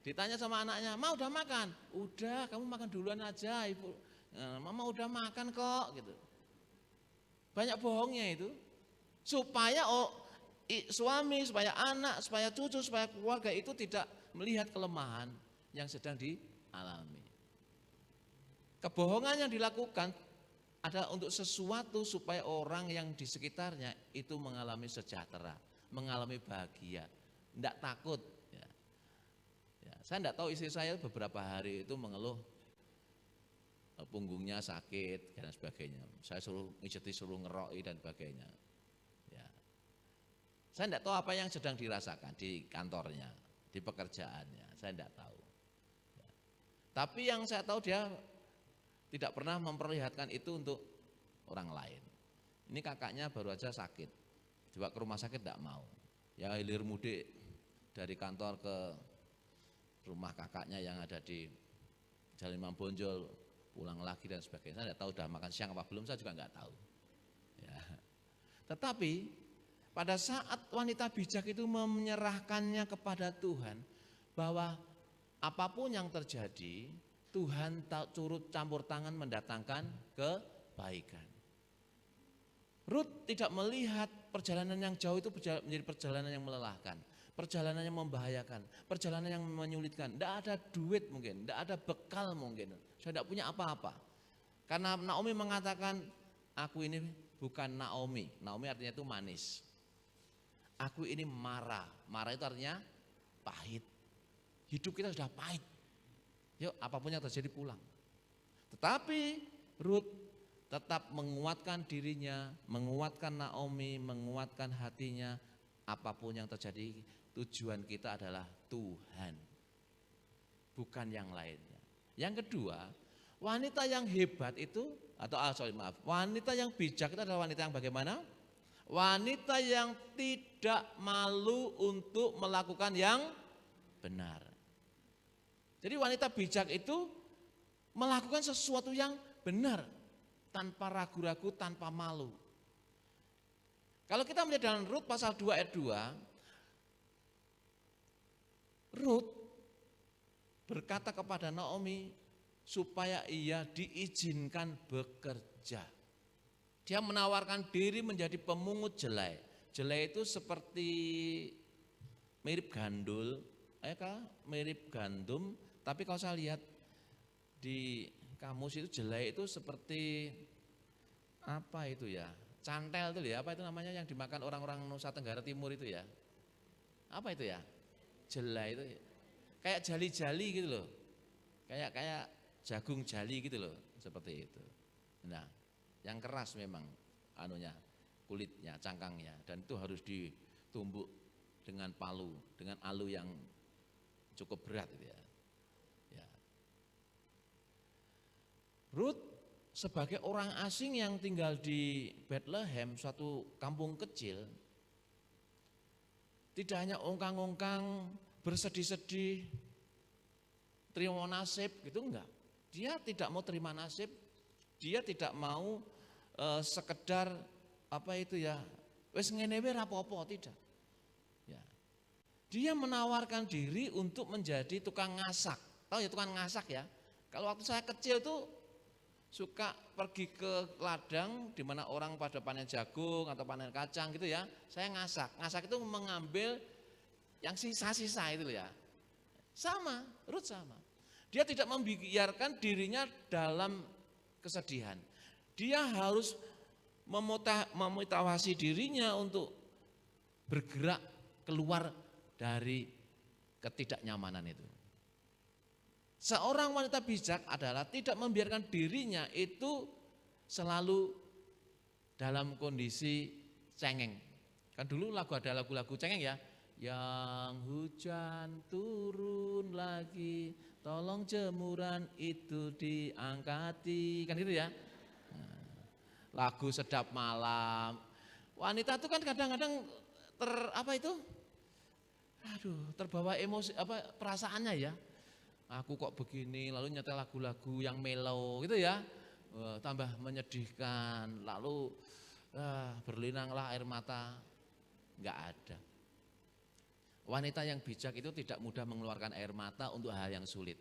Ditanya sama anaknya, Ma udah makan? Udah, kamu makan duluan aja ibu. Mama udah makan kok gitu. Banyak bohongnya itu. Supaya suami, supaya anak, supaya cucu, supaya keluarga itu tidak melihat kelemahan yang sedang dialami. Kebohongan yang dilakukan ada untuk sesuatu supaya orang yang di sekitarnya itu mengalami sejahtera, mengalami bahagia, tidak takut. Saya tidak tahu, istri saya beberapa hari itu mengeluh punggungnya sakit dan sebagainya. Saya suruh mijeti, suruh ngeroi dan sebagainya. Ya. Saya tidak tahu apa yang sedang dirasakan di kantornya, di pekerjaannya. Saya tidak tahu. Ya. Tapi yang saya tahu dia tidak pernah memperlihatkan itu untuk orang lain. Ini kakaknya baru aja sakit, dibawa ke rumah sakit tidak mau. Ya hilir mudik dari kantor ke rumah kakaknya yang ada di Jalan Imam Bonjol, pulang lagi dan sebagainya. Saya tidak tahu sudah makan siang apa belum, saya juga nggak tahu. Ya. Tetapi pada saat wanita bijak itu menyerahkannya kepada Tuhan, bahwa apapun yang terjadi, Tuhan turut campur tangan mendatangkan kebaikan. Rut tidak melihat perjalanan yang jauh itu menjadi perjalanan yang melelahkan, perjalanan yang membahayakan, perjalanan yang menyulitkan. Tidak ada duit mungkin, tidak ada bekal mungkin. Saya tidak punya apa-apa. Karena Naomi mengatakan, aku ini bukan Naomi. Naomi artinya itu manis. Aku ini Mara. Mara itu artinya pahit. Hidup kita sudah pahit. Yuk apapun yang terjadi pulang. Tetapi Rut tetap menguatkan dirinya, menguatkan Naomi, menguatkan hatinya. Apapun yang terjadi, tujuan kita adalah Tuhan, bukan yang lainnya. Yang kedua, wanita yang hebat itu, wanita yang bijak itu adalah wanita yang bagaimana? Wanita yang tidak malu untuk melakukan yang benar. Jadi wanita bijak itu melakukan sesuatu yang benar, tanpa ragu-ragu, tanpa malu. Kalau kita melihat dalam Rut pasal 2 ayat 2, Rut berkata kepada Naomi supaya ia diizinkan bekerja. Dia menawarkan diri menjadi pemungut jelai. Jelai itu seperti mirip gandul, mirip gandum, tapi kalau saya lihat di kamus itu jelai itu seperti apa itu ya? Cantel itu ya, apa itu namanya yang dimakan orang-orang Nusa Tenggara Timur itu ya? Apa itu ya? Jelai itu kayak jali-jali gitu loh. Kayak jagung jali gitu loh, seperti itu. Nah, yang keras memang anunya, kulitnya, cangkangnya, dan itu harus ditumbuk dengan palu, dengan alu yang cukup berat itu ya. Rut sebagai orang asing yang tinggal di Bethlehem, suatu kampung kecil, tidak hanya ongkang-ongkang, bersedih-sedih, terima nasib gitu, enggak. Dia tidak mau terima nasib, dia tidak mau sekedar apa itu ya, wes ngene wae rapopo, tidak. Ya. Dia menawarkan diri untuk menjadi tukang ngasak. Tahu ya tukang ngasak ya? Kalau waktu saya kecil tuh suka pergi ke ladang di mana orang pada panen jagung atau panen kacang gitu ya. Saya ngasak. Ngasak itu mengambil yang sisa-sisa itu ya. Sama, Rut sama. Dia tidak membiarkan dirinya dalam kesedihan. Dia harus memotivasi dirinya untuk bergerak keluar dari ketidaknyamanan itu. Seorang wanita bijak adalah tidak membiarkan dirinya itu selalu dalam kondisi cengeng. Kan dulu ada lagu-lagu cengeng ya. Yang hujan turun lagi, tolong jemuran itu diangkati. Kan gitu ya. Lagu sedap malam. Wanita itu kan kadang-kadang terbawa emosi perasaannya ya. Aku kok begini, lalu nyetel lagu-lagu yang mellow gitu ya, tambah menyedihkan, lalu berlinanglah air mata. Enggak ada. Wanita yang bijak itu tidak mudah mengeluarkan air mata untuk hal yang sulit.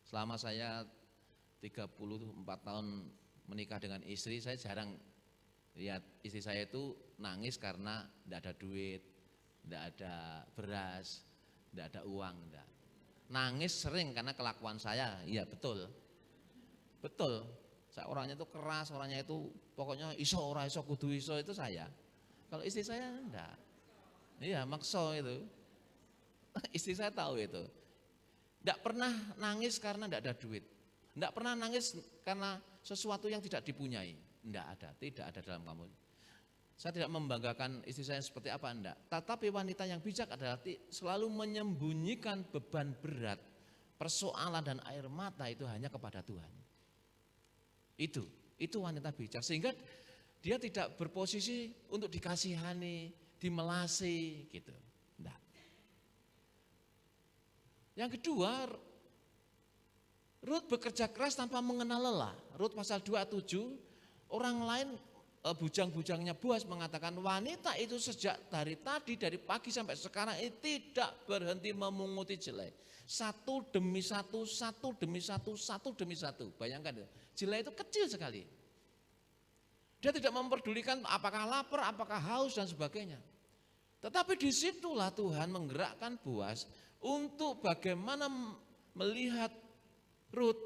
Selama saya 34 tahun menikah dengan istri, saya jarang lihat istri saya itu nangis karena tidak ada duit, tidak ada beras, tidak ada uang, tidak. Nangis sering karena kelakuan saya, iya betul. Betul, saya orangnya itu keras, orangnya itu pokoknya iso ora iso kudu iso itu saya. Kalau istri saya enggak, iya makso itu. Istri saya tahu itu. Tidak pernah nangis karena tidak ada duit. Tidak pernah nangis karena sesuatu yang tidak dipunyai. Tidak ada dalam kamu. Saya tidak membanggakan istri saya seperti apa, enggak. Tetapi wanita yang bijak adalah selalu menyembunyikan beban berat, persoalan dan air mata itu hanya kepada Tuhan. Itu wanita bijak. Sehingga dia tidak berposisi untuk dikasihani, dimelasi gitu. Enggak. Yang kedua, Rut bekerja keras tanpa mengenal lelah. Rut pasal 27, orang lain bujang-bujangnya Boaz mengatakan wanita itu sejak dari tadi, dari pagi sampai sekarang ini tidak berhenti memunguti jelai. Satu demi satu, satu demi satu, satu demi satu. Bayangkan jelai itu kecil sekali. Dia tidak memperdulikan apakah lapar, apakah haus dan sebagainya. Tetapi disitulah Tuhan menggerakkan Boaz untuk bagaimana melihat Rut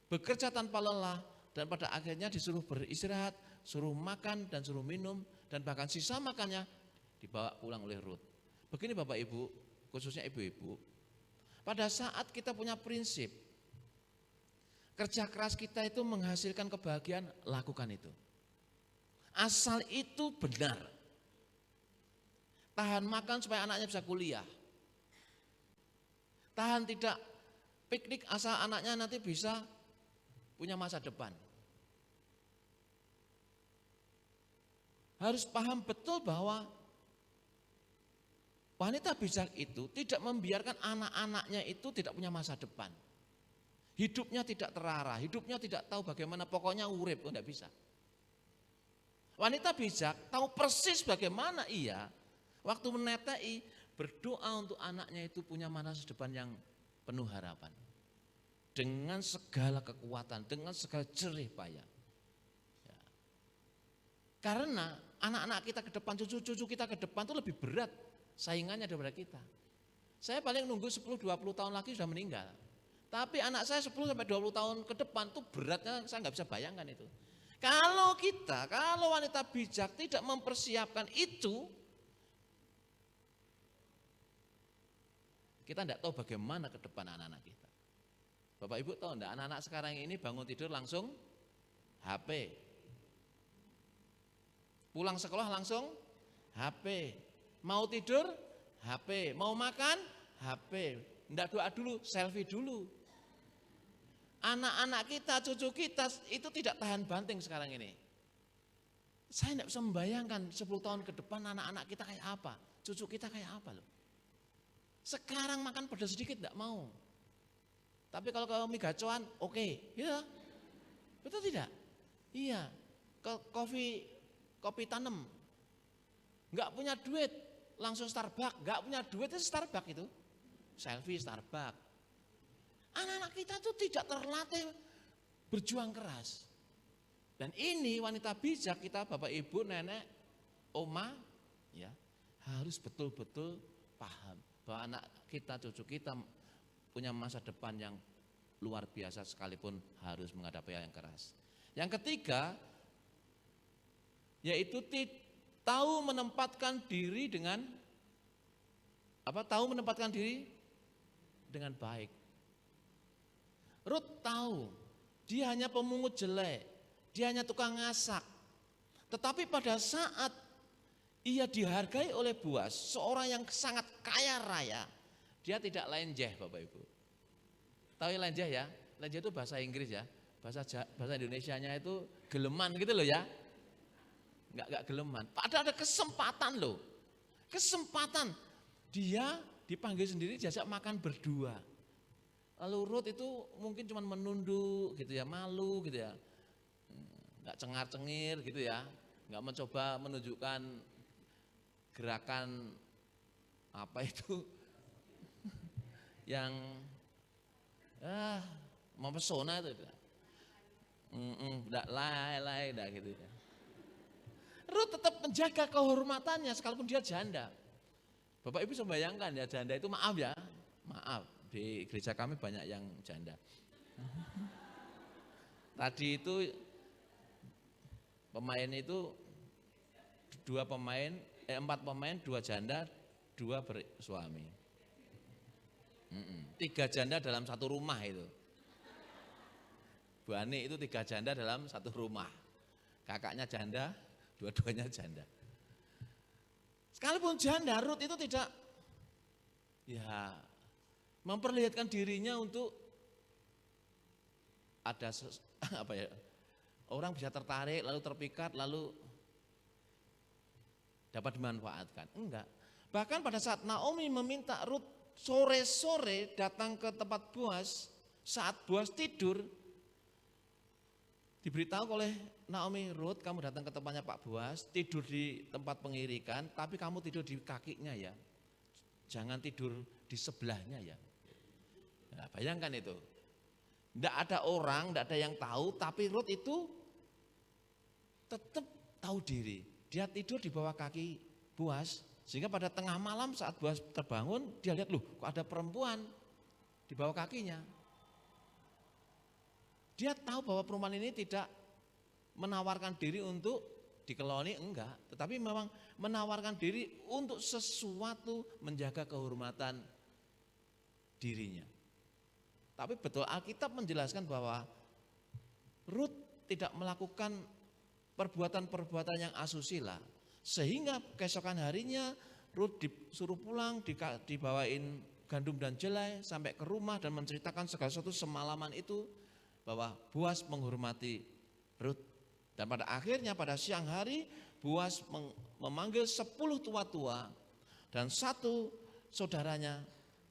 bekerja tanpa lelah dan pada akhirnya disuruh beristirahat, suruh makan dan suruh minum dan bahkan sisa makannya dibawa pulang oleh Rut. Begini Bapak Ibu, khususnya ibu-ibu, pada saat kita punya prinsip kerja keras kita itu menghasilkan kebahagiaan, lakukan itu. Asal itu benar. Tahan makan supaya anaknya bisa kuliah. Tahan tidak piknik asal anaknya nanti bisa punya masa depan. Harus paham betul bahwa wanita bijak itu tidak membiarkan anak-anaknya itu tidak punya masa depan. Hidupnya tidak terarah, hidupnya tidak tahu bagaimana, pokoknya urip, tidak bisa. Wanita bijak tahu persis bagaimana ia waktu menetai berdoa untuk anaknya itu punya masa depan yang penuh harapan. Dengan segala kekuatan, dengan segala jerih payah. Ya. Karena anak-anak kita ke depan, cucu-cucu kita ke depan itu lebih berat saingannya daripada kita. Saya paling nunggu 10-20 tahun lagi sudah meninggal. Tapi anak saya 10-20 tahun ke depan itu beratnya saya nggak bisa bayangkan itu. Kalau wanita bijak tidak mempersiapkan itu, kita tidak tahu bagaimana ke depan anak-anak kita. Bapak Ibu tahu enggak, anak-anak sekarang ini bangun tidur langsung HP. Pulang sekolah langsung HP. Mau tidur HP, mau makan HP. Enggak doa dulu, selfie dulu. Anak-anak kita, cucu kita itu tidak tahan banting sekarang ini. Saya tidak bisa membayangkan 10 tahun ke depan anak-anak kita kayak apa, cucu kita kayak apa loh. Sekarang makan pedas sedikit enggak mau. Tapi kalau mie gacoan, oke, ya, betul tidak? Iya, kopi tanam, nggak punya duit, langsung Starbucks, nggak punya duit itu Starbucks itu, selfie Starbucks. Anak-anak kita tuh tidak terlatih berjuang keras. Dan ini wanita bijak kita, bapak ibu, nenek, oma, ya, harus betul-betul paham bahwa anak kita, cucu kita punya masa depan yang luar biasa sekalipun harus menghadapi yang keras. Yang ketiga, yaitu tahu menempatkan diri dengan tahu menempatkan diri dengan baik. Rut tahu dia hanya pemungut jelek, dia hanya tukang ngasak. Tetapi pada saat ia dihargai oleh Boaz, seorang yang sangat kaya raya, dia tidak lenjeh Bapak Ibu. Tahu lenjeh ya? Lenjeh itu bahasa Inggris ya. Bahasa Indonesianya itu geleman gitu loh ya. Enggak geleman. Padahal ada kesempatan loh. Kesempatan. Dia dipanggil sendiri diajak makan berdua. Lalu Rut itu mungkin cuma menunduk gitu ya, malu gitu ya. nggak cengar-cengir gitu ya, nggak mencoba menunjukkan gerakan apa itu yang mempesona itu. Enggak lay enggak gitu ya. Ruth tetap menjaga kehormatannya sekalipun dia janda. Bapak Ibu bisa bayangkan ya, janda itu maaf di gereja kami banyak yang janda. Tadi itu pemain itu 4 pemain, 2 janda, 2 bersuami. 3 janda dalam satu rumah itu. Bu Ani itu 3 janda dalam satu rumah. Kakaknya janda, dua-duanya janda. Sekalipun janda, Ruth itu tidak memperlihatkan dirinya untuk ada orang bisa tertarik lalu terpikat lalu dapat dimanfaatkan. Enggak. Bahkan pada saat Naomi meminta Ruth sore-sore datang ke tempat Boaz, saat Boaz tidur, diberitahu oleh Naomi, Ruth kamu datang ke tempatnya Pak Boaz, tidur di tempat pengirikan, tapi kamu tidur di kakinya ya, jangan tidur di sebelahnya ya. Nah, bayangkan itu, tidak ada orang, tidak ada yang tahu, tapi Ruth itu tetap tahu diri, dia tidur di bawah kaki Boaz, sehingga pada tengah malam saat Boaz terbangun, dia lihat loh kok ada perempuan di bawah kakinya. Dia tahu bahwa perempuan ini tidak menawarkan diri untuk dikeloni, enggak. Tetapi memang menawarkan diri untuk sesuatu menjaga kehormatan dirinya. Tapi betul Alkitab menjelaskan bahwa Ruth tidak melakukan perbuatan-perbuatan yang asusila. Sehingga keesokan harinya Ruth disuruh pulang, dibawain gandum dan jelai sampai ke rumah dan menceritakan segala sesuatu semalaman itu, bahwa Boaz menghormati Ruth. Dan pada akhirnya pada siang hari Boaz memanggil 10 tua-tua dan 1 saudaranya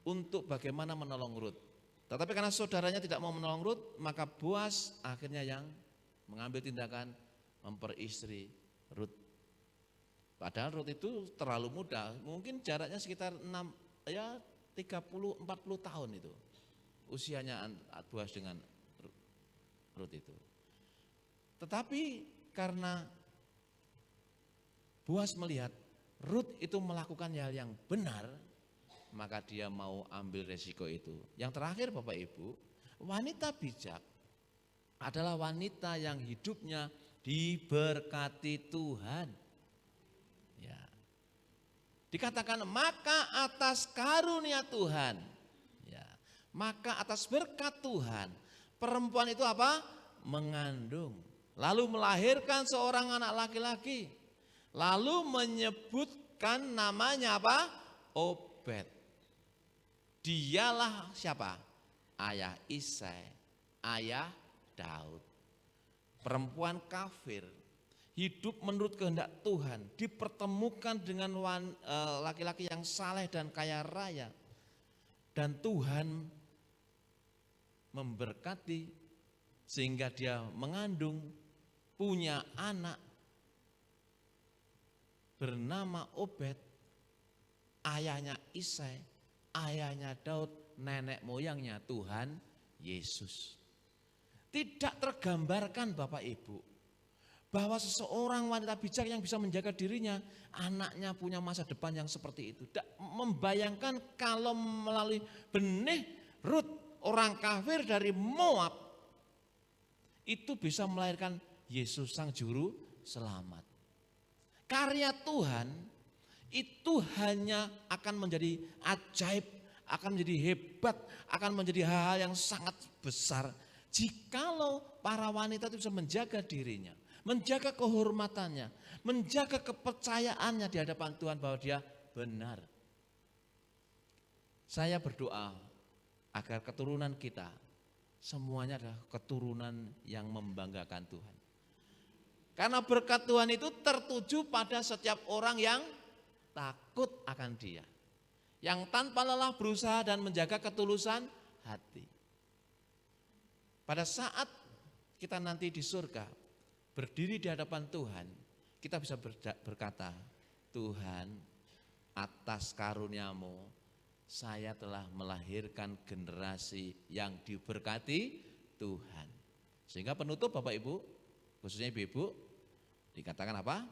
untuk bagaimana menolong Ruth. Tetapi karena saudaranya tidak mau menolong Ruth, maka Boaz akhirnya yang mengambil tindakan memperistri Ruth. Padahal Ruth itu terlalu muda, mungkin jaraknya sekitar 30-40 tahun itu usianya Boaz dengan Ruth itu. Tetapi karena Boaz melihat Ruth itu melakukan hal yang benar, maka dia mau ambil resiko itu. Yang terakhir Bapak Ibu, wanita bijak adalah wanita yang hidupnya diberkati Tuhan. Ya. Dikatakan maka atas karunia Tuhan, ya, maka atas berkat Tuhan, perempuan itu apa? Mengandung, lalu melahirkan seorang anak laki-laki, lalu menyebutkan namanya apa? Obed. Dialah siapa? Ayah Isai, ayah Daud. Perempuan kafir, hidup menurut kehendak Tuhan, dipertemukan dengan laki-laki yang saleh dan kaya raya. Dan Tuhan memberkati sehingga dia mengandung, punya anak bernama Obed, ayahnya Isai, ayahnya Daud, nenek moyangnya Tuhan Yesus. Tidak tergambarkan Bapak Ibu bahwa seseorang wanita bijak yang bisa menjaga dirinya, anaknya punya masa depan yang seperti itu. Tidak membayangkan kalau melalui benih Ruth, orang kafir dari Moab, itu bisa melahirkan Yesus sang juru selamat. Karya Tuhan itu hanya akan menjadi ajaib, akan menjadi hebat, akan menjadi hal-hal yang sangat besar jikalau para wanita itu bisa menjaga dirinya, menjaga kehormatannya, menjaga kepercayaannya di hadapan Tuhan bahwa dia benar. Saya berdoa agar keturunan kita semuanya adalah keturunan yang membanggakan Tuhan. Karena berkat Tuhan itu tertuju pada setiap orang yang takut akan Dia, yang tanpa lelah berusaha dan menjaga ketulusan hati. Pada saat kita nanti di surga, berdiri di hadapan Tuhan, kita bisa berkata, Tuhan, atas karunia-Mu, saya telah melahirkan generasi yang diberkati Tuhan. Sehingga penutup Bapak Ibu, khususnya ibu-ibu, dikatakan apa?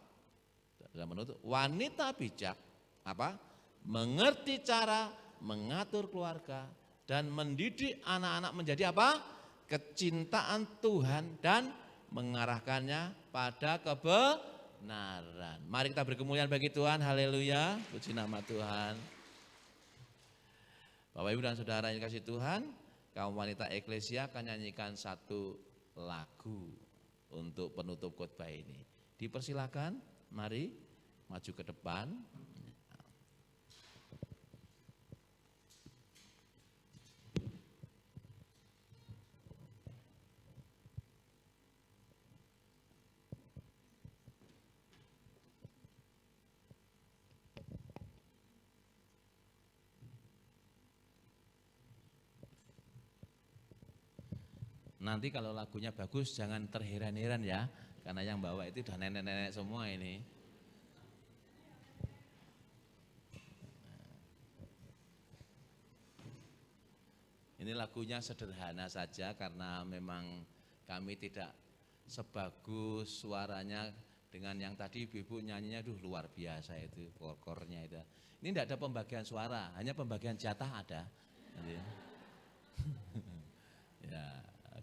Dalam menutup, wanita bijak apa? Mengerti cara mengatur keluarga dan mendidik anak-anak menjadi apa? Kecintaan Tuhan dan mengarahkannya pada kebenaran. Mari kita berkemuliaan bagi Tuhan. Haleluya. Puji nama Tuhan. Bapak Ibu dan Saudara yang dikasihi Tuhan, kaum wanita eklesia akan nyanyikan satu lagu untuk penutup khotbah ini. Dipersilakan, mari maju ke depan. Nanti kalau lagunya bagus jangan terheran-heran ya, karena yang bawa itu udah nenek-nenek semua ini. Ini lagunya sederhana saja karena memang kami tidak sebagus suaranya dengan yang tadi ibu-ibu nyanyinya luar biasa itu, kornya itu. Ini tidak ada pembagian suara, hanya pembagian jatah ada. Ya.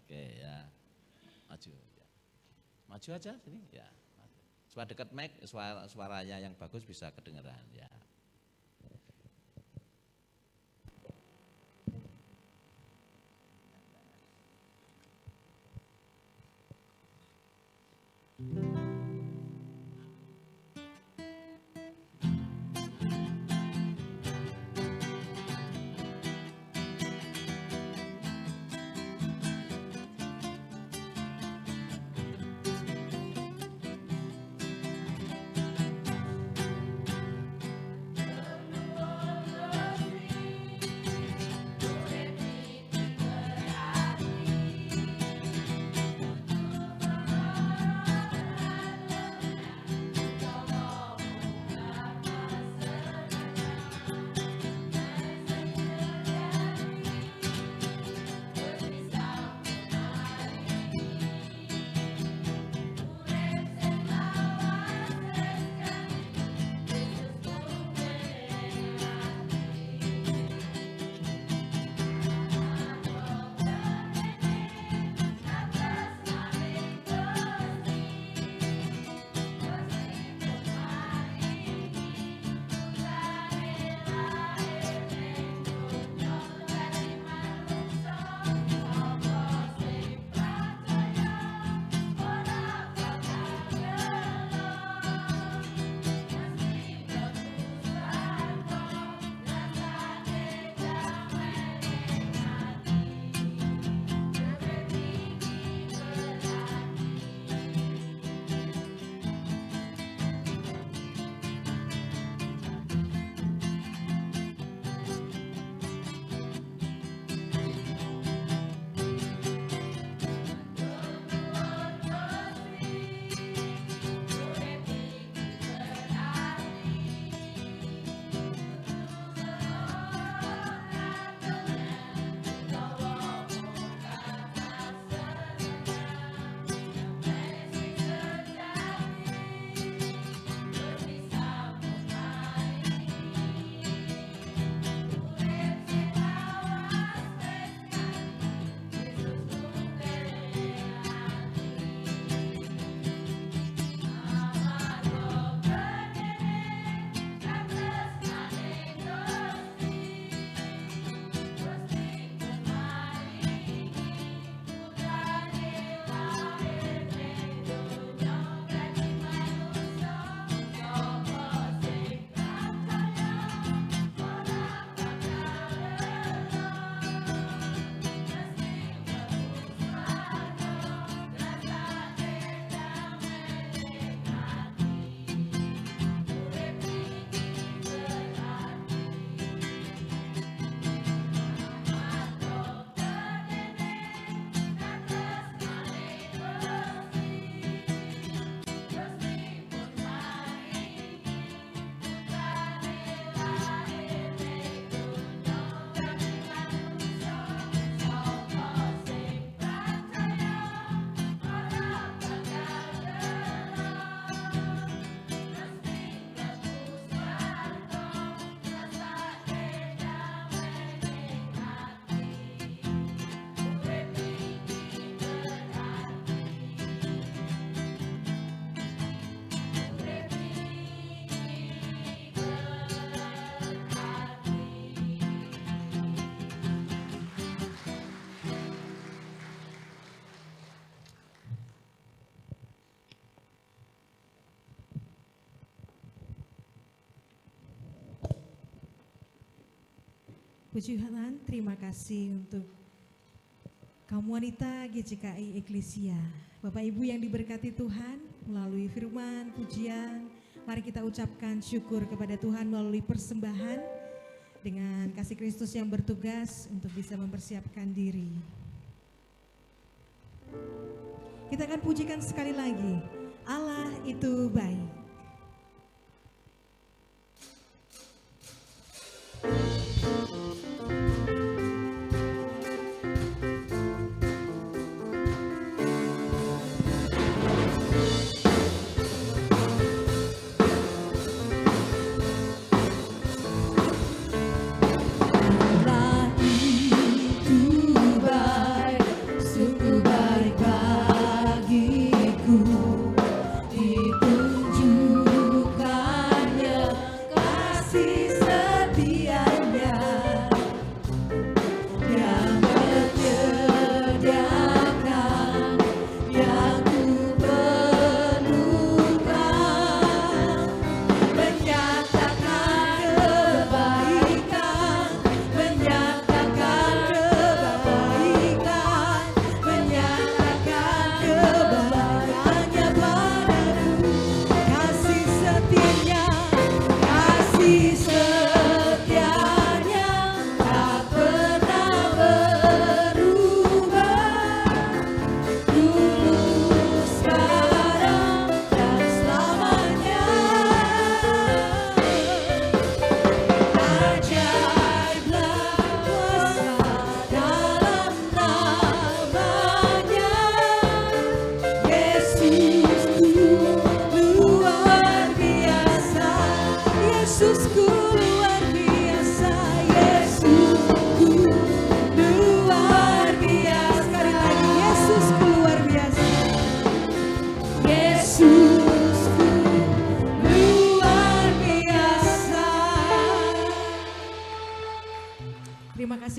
Oke ya, maju ya. Maju aja sini ya. Supaya dekat mic, suaranya yang bagus bisa kedengeran ya. Puji Tuhan, terima kasih untuk kaum wanita GCKI Eklesia. Bapak Ibu yang diberkati Tuhan melalui firman, pujian, mari kita ucapkan syukur kepada Tuhan melalui persembahan dengan kasih Kristus yang bertugas untuk bisa mempersiapkan diri. Kita akan pujikan sekali lagi, Allah itu baik.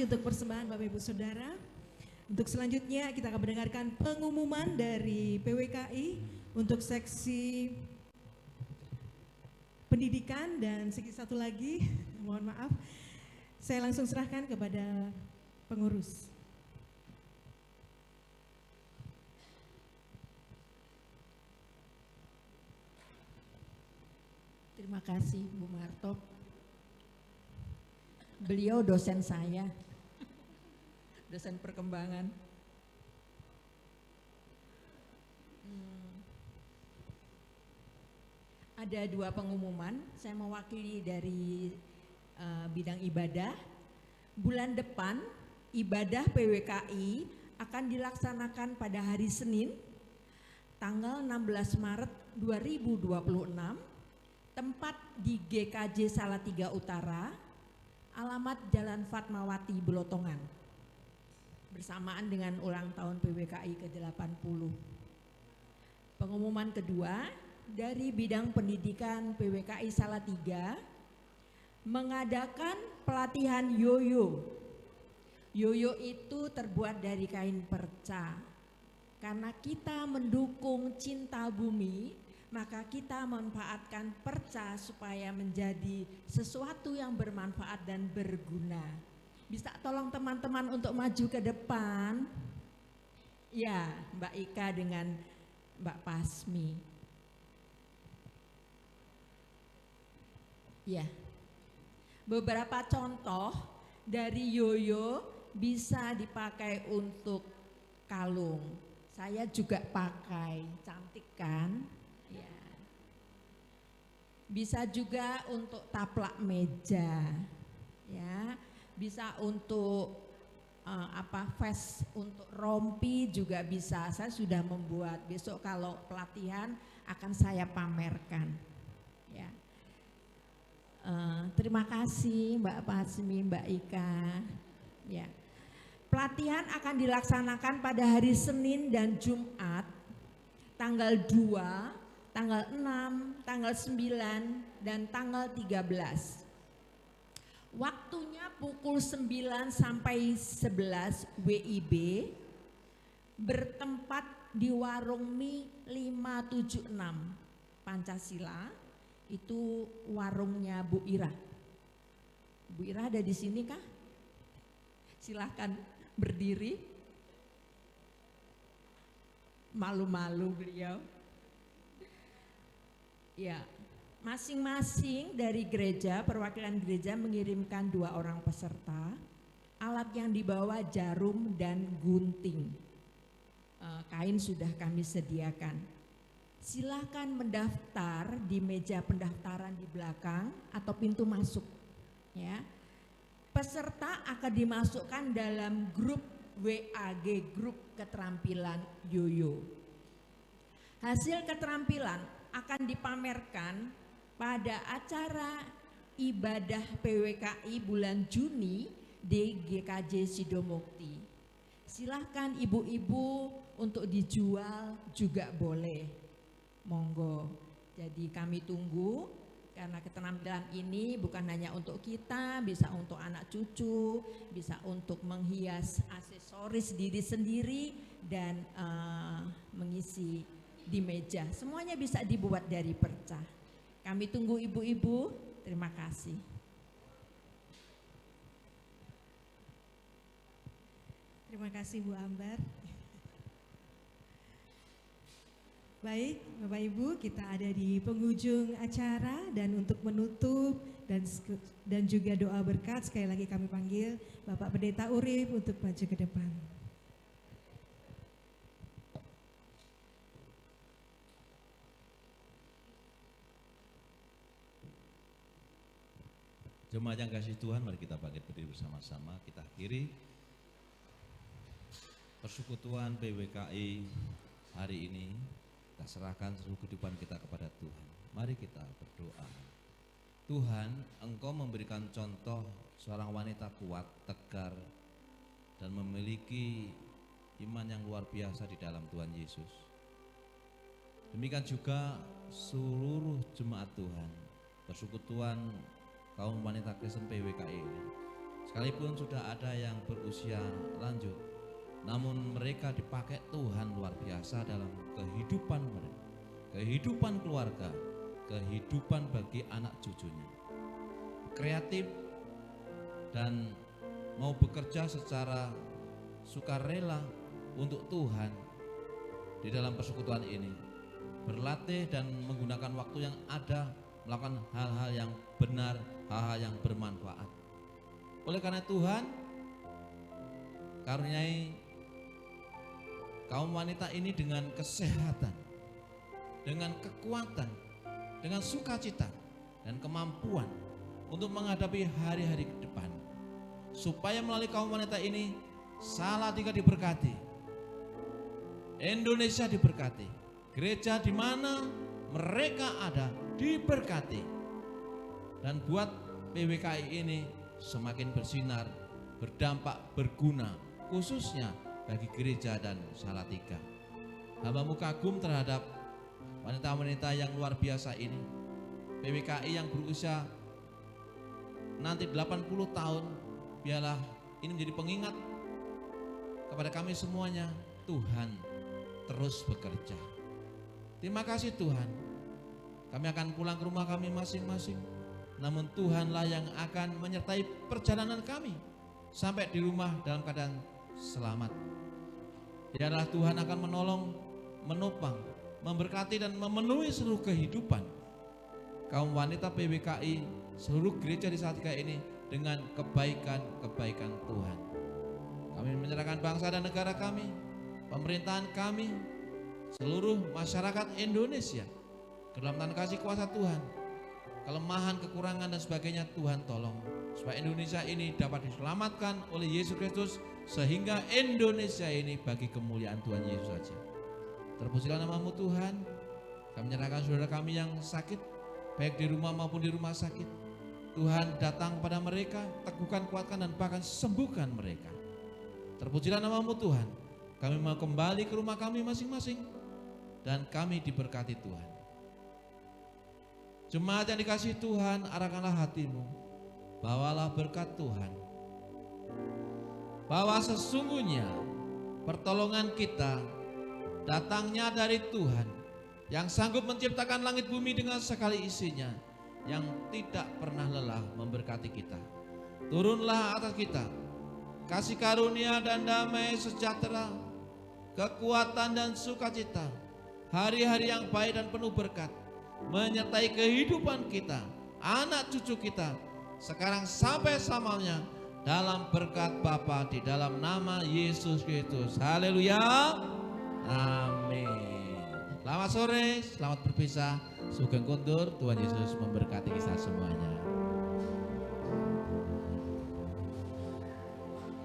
Untuk persembahan Bapak Ibu Saudara. Untuk selanjutnya kita akan mendengarkan pengumuman dari PWKI untuk seksi pendidikan dan seksi satu lagi, mohon maaf, saya langsung serahkan kepada pengurus. Terima kasih Bu Marto. Beliau dosen saya. Dosen perkembangan. Ada 2 pengumuman, saya mewakili dari bidang ibadah. Bulan depan ibadah PWKI akan dilaksanakan pada hari Senin, tanggal 16 Maret 2026, tempat di GKJ Salatiga Utara, alamat Jalan Fatmawati Belotongan. Bersamaan dengan ulang tahun PWKI ke-80. Pengumuman kedua, dari bidang pendidikan PWKI Salatiga mengadakan pelatihan yoyo. Yoyo itu terbuat dari kain perca. Karena kita mendukung cinta bumi, maka kita memanfaatkan perca supaya menjadi sesuatu yang bermanfaat dan berguna. Bisa tolong teman-teman untuk maju ke depan? Ya, Mbak Ika dengan Mbak Pasmi. Ya, beberapa contoh dari yoyo bisa dipakai untuk kalung. Saya juga pakai, cantik kan? Ya. Bisa juga untuk taplak meja, ya. Bisa untuk vest untuk rompi juga bisa. Saya sudah membuat, besok kalau pelatihan akan saya pamerkan. Ya. Terima kasih Mbak Pasmi, Mbak Ika. Ya. Pelatihan akan dilaksanakan pada hari Senin dan Jumat, tanggal 2, tanggal 6, tanggal 9, dan tanggal 13. Waktunya pukul 9 sampai 11 WIB, bertempat di warung mie 576 Pancasila, itu warungnya Bu Ira. Bu Ira ada di sini kah? Silahkan berdiri. Malu-malu beliau. Ya, masing-masing dari gereja, perwakilan gereja mengirimkan 2 orang peserta. Alat yang dibawa jarum dan gunting. Kain sudah kami sediakan. Silahkan mendaftar di meja pendaftaran di belakang atau pintu masuk. Ya, peserta akan dimasukkan dalam grup WAG, grup keterampilan Yoyo. Hasil keterampilan akan dipamerkan pada acara ibadah PWKI bulan Juni di GKJ Sidomukti. Silahkan ibu-ibu untuk dijual juga boleh, monggo. Jadi kami tunggu, karena keterampilan ini bukan hanya untuk kita, bisa untuk anak cucu, bisa untuk menghias aksesoris diri sendiri dan mengisi di meja. Semuanya bisa dibuat dari perca. Kami tunggu ibu-ibu. Terima kasih. Terima kasih Bu Ambar. Baik, Bapak Ibu, kita ada di penghujung acara dan untuk menutup dan juga doa berkat, sekali lagi kami panggil Bapak Pendeta Urip untuk maju ke depan. Jemaat yang kasih Tuhan, mari kita bangkit berdiri bersama-sama. Kita akhiri persekutuan PWKI hari ini. Kita serahkan seluruh kehidupan kita kepada Tuhan. Mari kita berdoa. Tuhan, Engkau memberikan contoh seorang wanita kuat, tegar, dan memiliki iman yang luar biasa di dalam Tuhan Yesus. Demikian juga seluruh jemaat Tuhan, persekutuan kaum wanita Kristen PWKI ini. Sekalipun sudah ada yang berusia lanjut, namun mereka dipakai Tuhan luar biasa dalam kehidupan mereka, kehidupan keluarga, kehidupan bagi anak cucunya. Kreatif dan mau bekerja secara sukarela untuk Tuhan di dalam persekutuan ini. Berlatih dan menggunakan waktu yang ada, melakukan hal-hal yang benar, hal-hal yang bermanfaat. Oleh karena Tuhan, karuniai kaum wanita ini dengan kesehatan, dengan kekuatan, dengan sukacita dan kemampuan untuk menghadapi hari-hari ke depan. Supaya melalui kaum wanita ini Salatiga diberkati, Indonesia diberkati, gereja di mana mereka ada diberkati, dan buat PWKI ini semakin bersinar, berdampak, berguna, khususnya bagi gereja dan Salatiga. Hamba-Mu kagum terhadap wanita-wanita yang luar biasa ini. PWKI yang berusia nanti 80 tahun, biarlah ini menjadi pengingat kepada kami semuanya. Tuhan terus bekerja. Terima kasih Tuhan. Kami akan pulang ke rumah kami masing-masing, namun Tuhanlah yang akan menyertai perjalanan kami sampai di rumah dalam keadaan selamat. Biarlah Tuhan akan menolong, menopang, memberkati dan memenuhi seluruh kehidupan kaum wanita PWKI, seluruh gereja di Salatiga ini dengan kebaikan-kebaikan Tuhan. Kami menyerahkan bangsa dan negara kami, pemerintahan kami, seluruh masyarakat Indonesia ke dalam tangan kasih kuasa Tuhan. Kelemahan, kekurangan dan sebagainya Tuhan tolong, supaya Indonesia ini dapat diselamatkan oleh Yesus Kristus, sehingga Indonesia ini bagi kemuliaan Tuhan Yesus saja. Terpujilah nama-Mu Tuhan. Kami menyerahkan saudara kami yang sakit, baik di rumah maupun di rumah sakit. Tuhan datang kepada mereka, teguhkan, kuatkan dan bahkan sembuhkan mereka. Terpujilah nama-Mu Tuhan. Kami mau kembali ke rumah kami masing-masing dan kami diberkati Tuhan. Jemaat yang dikasihi Tuhan, arahkanlah hatimu, bawalah berkat Tuhan, bahwa sesungguhnya pertolongan kita datangnya dari Tuhan yang sanggup menciptakan langit bumi dengan sekali isinya, yang tidak pernah lelah memberkati kita. Turunlah atas kita kasih karunia dan damai sejahtera, kekuatan dan sukacita, hari-hari yang baik dan penuh berkat menyertai kehidupan kita, anak cucu kita, sekarang sampai selamanya, dalam berkat Bapa di dalam nama Yesus Kristus. Haleluya. Amin. Selamat sore, selamat berpisah. Sugeng kundur, Tuhan Yesus memberkati kita semuanya.